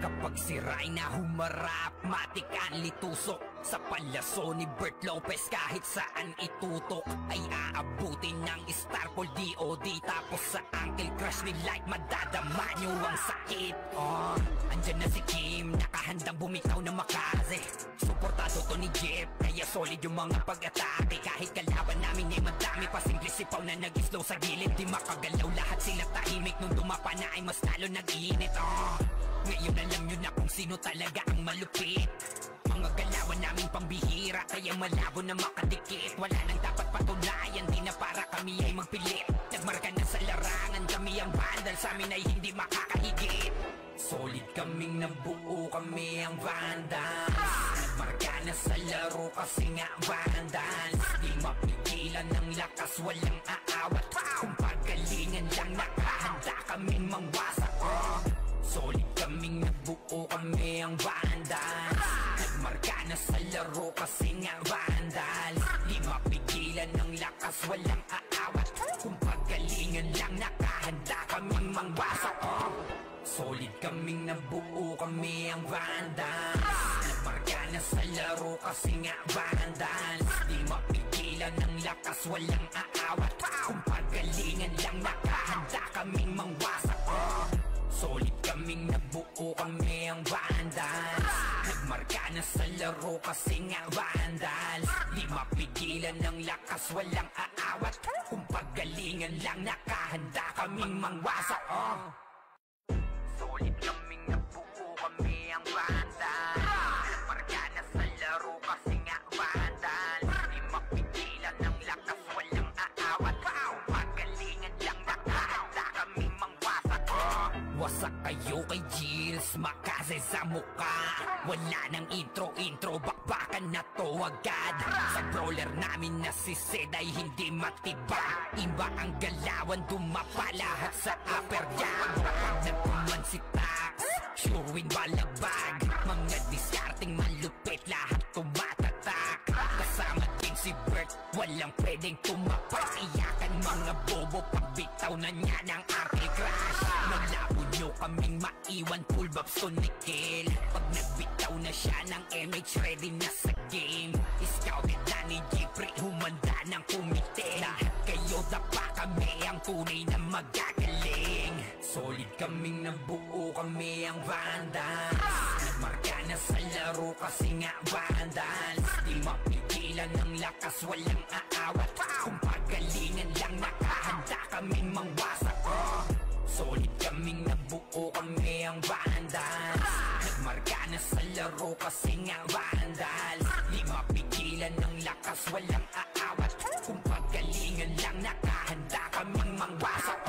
Kapag sira'y na humarap, matikan litusok sa palaso ni Bert Lopez. Kahit saan itutok ay aabutin ng Starpol DOD. Tapos sa ankle crush ni Light, madadama nyo ang sakit. Andyan na si Kim, nakahandang bumitaw na makaze. Suportado to ni Jeff, kaya solid yung mga pag-atake. Kahit kalaban namin ay madami pa, simple sipaw na nag-slow sa gilid. Di makagalaw, lahat sila tahimik. Nung dumapa na ay mas lalo nag-iinit. Ngayon alam nyo na kung sino talaga ang malupit. Mga galawan namin pambihira, kaya malabo na makadikit. Wala nang dapat patunayan, di na para kami ay magpilit. Nagmarka na sa larangan, kami ang vandal, sa amin ay hindi makakahigit. Solid kaming nabuo, kami ang vandals. Nagmarka na sa laro kasi nga vandals. Di mapigilan ng lakas, walang aawat. Kung pagalingan lang, nakahanda kaming mangwasak. Solid kaming nabuo, kami ang vandals. Nagmarka na sa laro kasi nga vandals. Di mapigilan ng lakas, walang aawat. Kung pagalingan lang, nakahanda kaming mangwasak. Solid kaming nabuo, kami ang vandals. Nagmarka na sa laro kasi nga vandals. Di mapigilan ng lakas, walang aawat. Kung pagalingan lang, nakahanda kaming mangwasak. Solid kaming nabuo, kami ang vandals. Nagmarka na sa laro kasi nga vandals. Di mapigilan ng lakas, walang aawat. Kung pagalingan lang, nakahanda kaming mangwasak. Solid kaming nabuo, kami ang vandals. Nagmarka na sa laro kasi nga vandals. Di mapigilan ng lakas, walang aawat. Kung pagalingan lang, nakahanda kaming mangwasak. Wasak kayo kay Gilles, makase sa muka. Wala nang intro, bakbakan na to agad. Sa brawler namin na si Zed ay hindi matibag. Iba ang galawan, dumapa lahat sa upper jab. Pag nagpuman si Tax, sure win balagbag. Mga diskarting malupit, lahat tumatatak. Kasama din si Bert, walang pwedeng tumapak. Iyakan mga bobo, pagbitaw na niya ng arte crash. Malabo nyo kaming maiwan, full babs to Nickel. Pag nagbitaw na siya ng MH, ready na sa game. Scouted na ni Jeffrey, humanda ng kumite. Lahat kayo dapa, kami ang tunay na magagaling. Solid kaming nabuo, kami ang vandals. Nagmarka na sa laro kasi nga vandals. Di mapigilan ng lakas, walang aawat. Kung pagalingan lang, nakahanda kaming mangwasak. Solid kaming nabuo, kami ang vandals. Nagmarka na sa laro kasi nga vandals. Di mapigilan ng lakas, walang aawat. Kung pagalingan lang, nakahanda kaming mangwasak.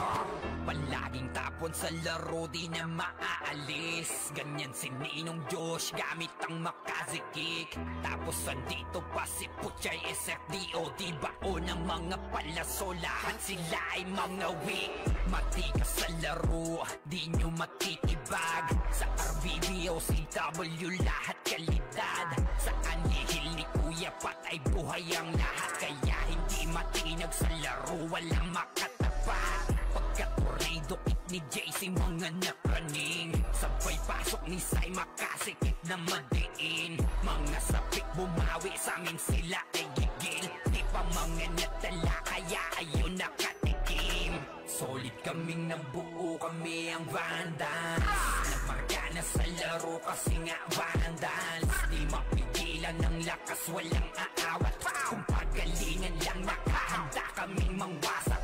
Palaging tapon sa laro, di na maaalis. Ganyan si Ninong Josh, gamit ang makazikik. Tapos andito pa si Puchay SFDO. Di baon ang mga palaso, lahat sila ay mga weak. Matikas sa laro, di nyo matitibag. Sa RBB o CW, lahat kalidad. Sa anihil ni Kuya Pat ay buhay ang lahat. Kaya hindi matinag sa laro, walang makatapat. Pagka-tornado kick ni JC, mga napraning. Sabay pasok ni Sai, makasikip na madiin. Mga sapik bumawi, sa amin sila ay gigil. Di pa mga natala, kaya ayun nakatikim. Solid kaming nabuo, kami ang vandals. Nagmarka na sa laro kasi nga vandals. Di mapigilan ng lakas, walang aawat. Kung pagalingan lang, nakahanda kaming mangwasak.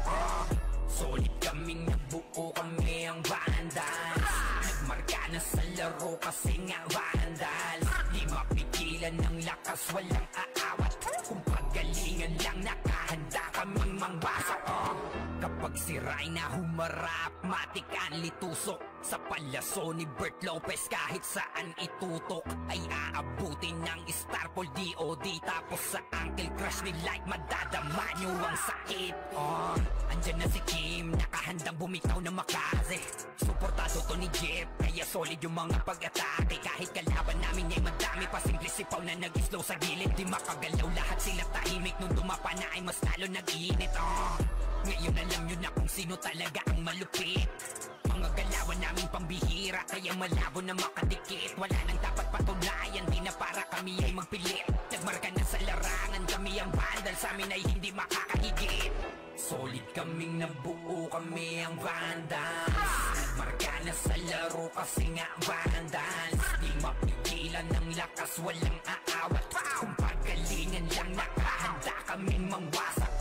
Solid kaming nabuo, kami ang vandals. Nagmarka na sa laro kasi nga vandals. Di mapigilan ng lakas, walang aawat. Kung pagalingan lang, nakahanda kaming mangwasak. Kapag sira'y na humarap, matikan litusok sa palaso ni Bert Lopez. Kahit saan itutok ay aabutin ng Starpol DOD. Tapos sa ankle crush ni Light, madadama nyo ang sakit. Andyan na si Kim, nakahandang bumitaw na makaze. Suportado to ni Jeff, kaya solid yung mga pag-atake. Kahit kalaban namin ay madami pa, simple sipaw na nag-slow sa gilid. Di makagalaw, lahat sila tahimik. Nung dumapa na ay mas lalo nag-iinit. Ngayon alam nyo na kung sino talaga ang malupit. Mga galawan namin pambihira, kaya malabo na makadikit. Wala nang dapat patunayan, di na para kami ay magpilit. Nagmarka na sa larangan, kami ang vandal, sa amin ay hindi makakahigit. Solid kaming nabuo, kami ang vandals. Nagmarka na sa laro kasi nga vandals. Di mapigilan ng lakas, walang aawat. Kung pagalingan lang nakahanda kaming mangwasak.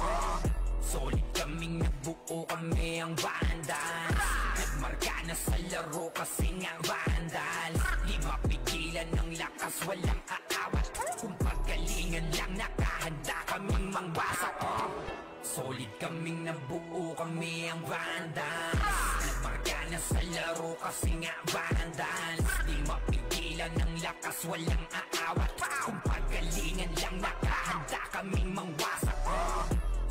Solid kaming nabuo, kami ang vandals. Nagmarka na sa laro kasi nga vandals. Di mapigilan ng lakas, walang aawat. Kung pagalingan lang nakahanda kaming mangwasak. Solid kaming nabuo, kami ang vandals. Nagmarka na sa laro kasi nga vandals. Di mapigilan ng lakas, walang aawat. Kung pagalingan lang nakahanda kaming mangwasak.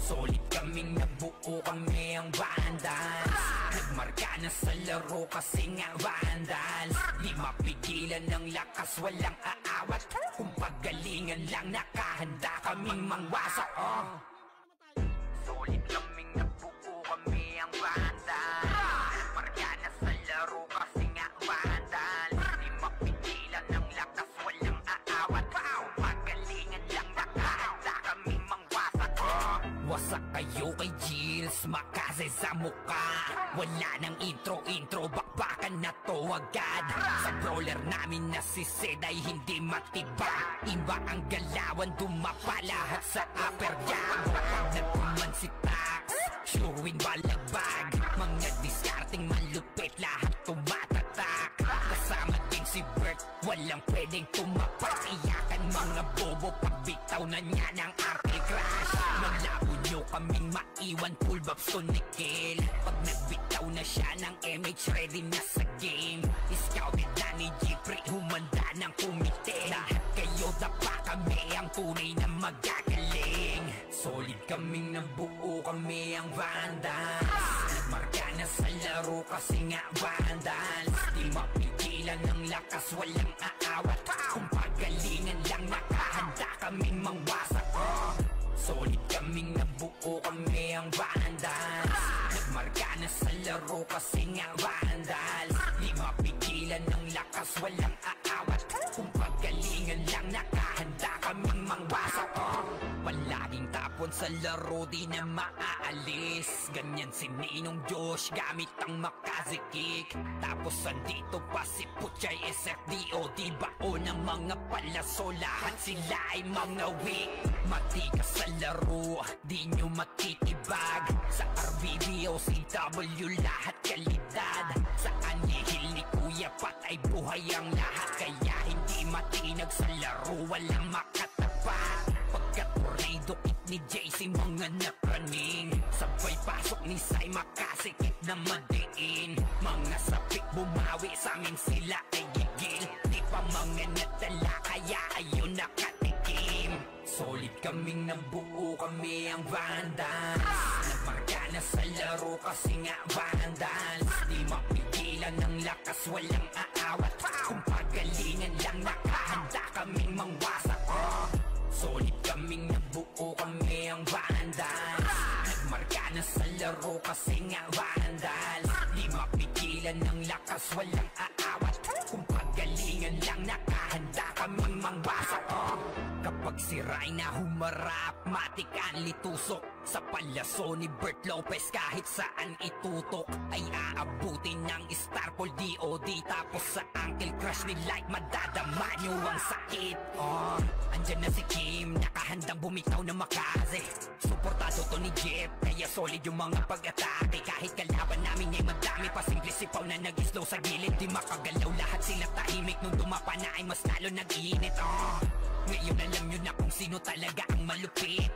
Solid kaming nabuo, kami ang vandals. Nagmarka na sa laro kasi nga vandals. Di mapigilan ng lakas, walang aawat. Kung pagalingan lang nakahanda kaming mangwasak. Solid kaming nabuo, kami ang vandals. Nagmarka na sa laro kasi nga vandals. Di mapigilan ng lakas, walang aawat. Kung pagalingan lang nakahanda kaming mangwasak. Wasak kayo kay Gilles, makase sa mukha. Wala nang intro, bakbakan na to agad. Sa brawler namin na si Zed ay hindi matiba. Iba ang galawan, dumapa lahat sa upper jab. Nagkuman si Tax, sure win balagbag. Mga discarding malupit, lahat tumatatak. Kasama din si Bert, walang pwedeng tumapat. Iyakan mga bobo, pagbitaw na niya ng Arctic Crash. Malabo nyo kaming maiwan, full babs to Nickel. Pag nagbitaw na siya ng MH, ready na sa game. Scouted na ni Jeffrey, humanda ng kumite. Lahat kayo dapa, kami ang tunay na magagaling. Solid kaming nabuo, kami ang vandals. Nagmarka na sa laro kasi nga vandals. Di mapigilan ng lakas, walang aawat. Kung pagalingan lang nakahanda kaming mangwasak. Solid kaming nabuo, kami ang vandals. Nagmarka na sa laro kasi nga vandals. Di mapigilan ng lakas, walang aawat. Kung pagalingan lang nakahanda kaming mangwasak. Palaging tapon sa laro, di na maaalis. Ganyan si Ninong Josh, gamit ang Makaze kick. Tapos andito pa si Puchay SFDO. Di bao ng mga palaso, lahat sila ay mga weak. Matikas sa laro, di nyo matitibag. Sa RBBO, CW, lahat kalidad. Sa anihil ni Kuya Pat ay buhay ang lahat. Kaya hindi matinag sa laro, walang makatapat. Pagkat tornado kit ni JC, mga napraning. Sabay pasok ni Sai, makasikip na madiin. Mga sapik bumawi, sa amin sila ay gigil. Di pa mga natala, kaya ayun nakatikim. Solid kaming nabuo, kami ang vandals. Nagmarka na sa laro kasi nga vandals. Di mapigilan ng lakas, walang aawat. Kung pagalingan lang nakahanda kaming mangwasak. Solid kaming nabuo, kami ang vandals. Nagmarka na sa laro kasi nga vandals. Di mapigilan ng lakas, walang aawat. Kung pagalingan lang nakahanda kaming mangwasak. Kapag si Rayna humarap, matik ang litusok. Sa palaso ni Bert Lopez, kahit saan itutok ay aabutin ng Starpol DOD. Tapos sa Uncle Crush ni Light, madadama nyo ang sakit. Andyan na si Kim, nakahandang bumitaw na Makaze. Suportado to ni Jeff, kaya solid yung mga pag-atake. Kahit kalaban namin ay madami pa, simple sipaw na nag-slow sa gilid. Di makagalaw, lahat sila tahimik. Nung dumapa na ay mas lalo nag-iinit. Ngayon alam nyo na kung sino talaga ang malupit.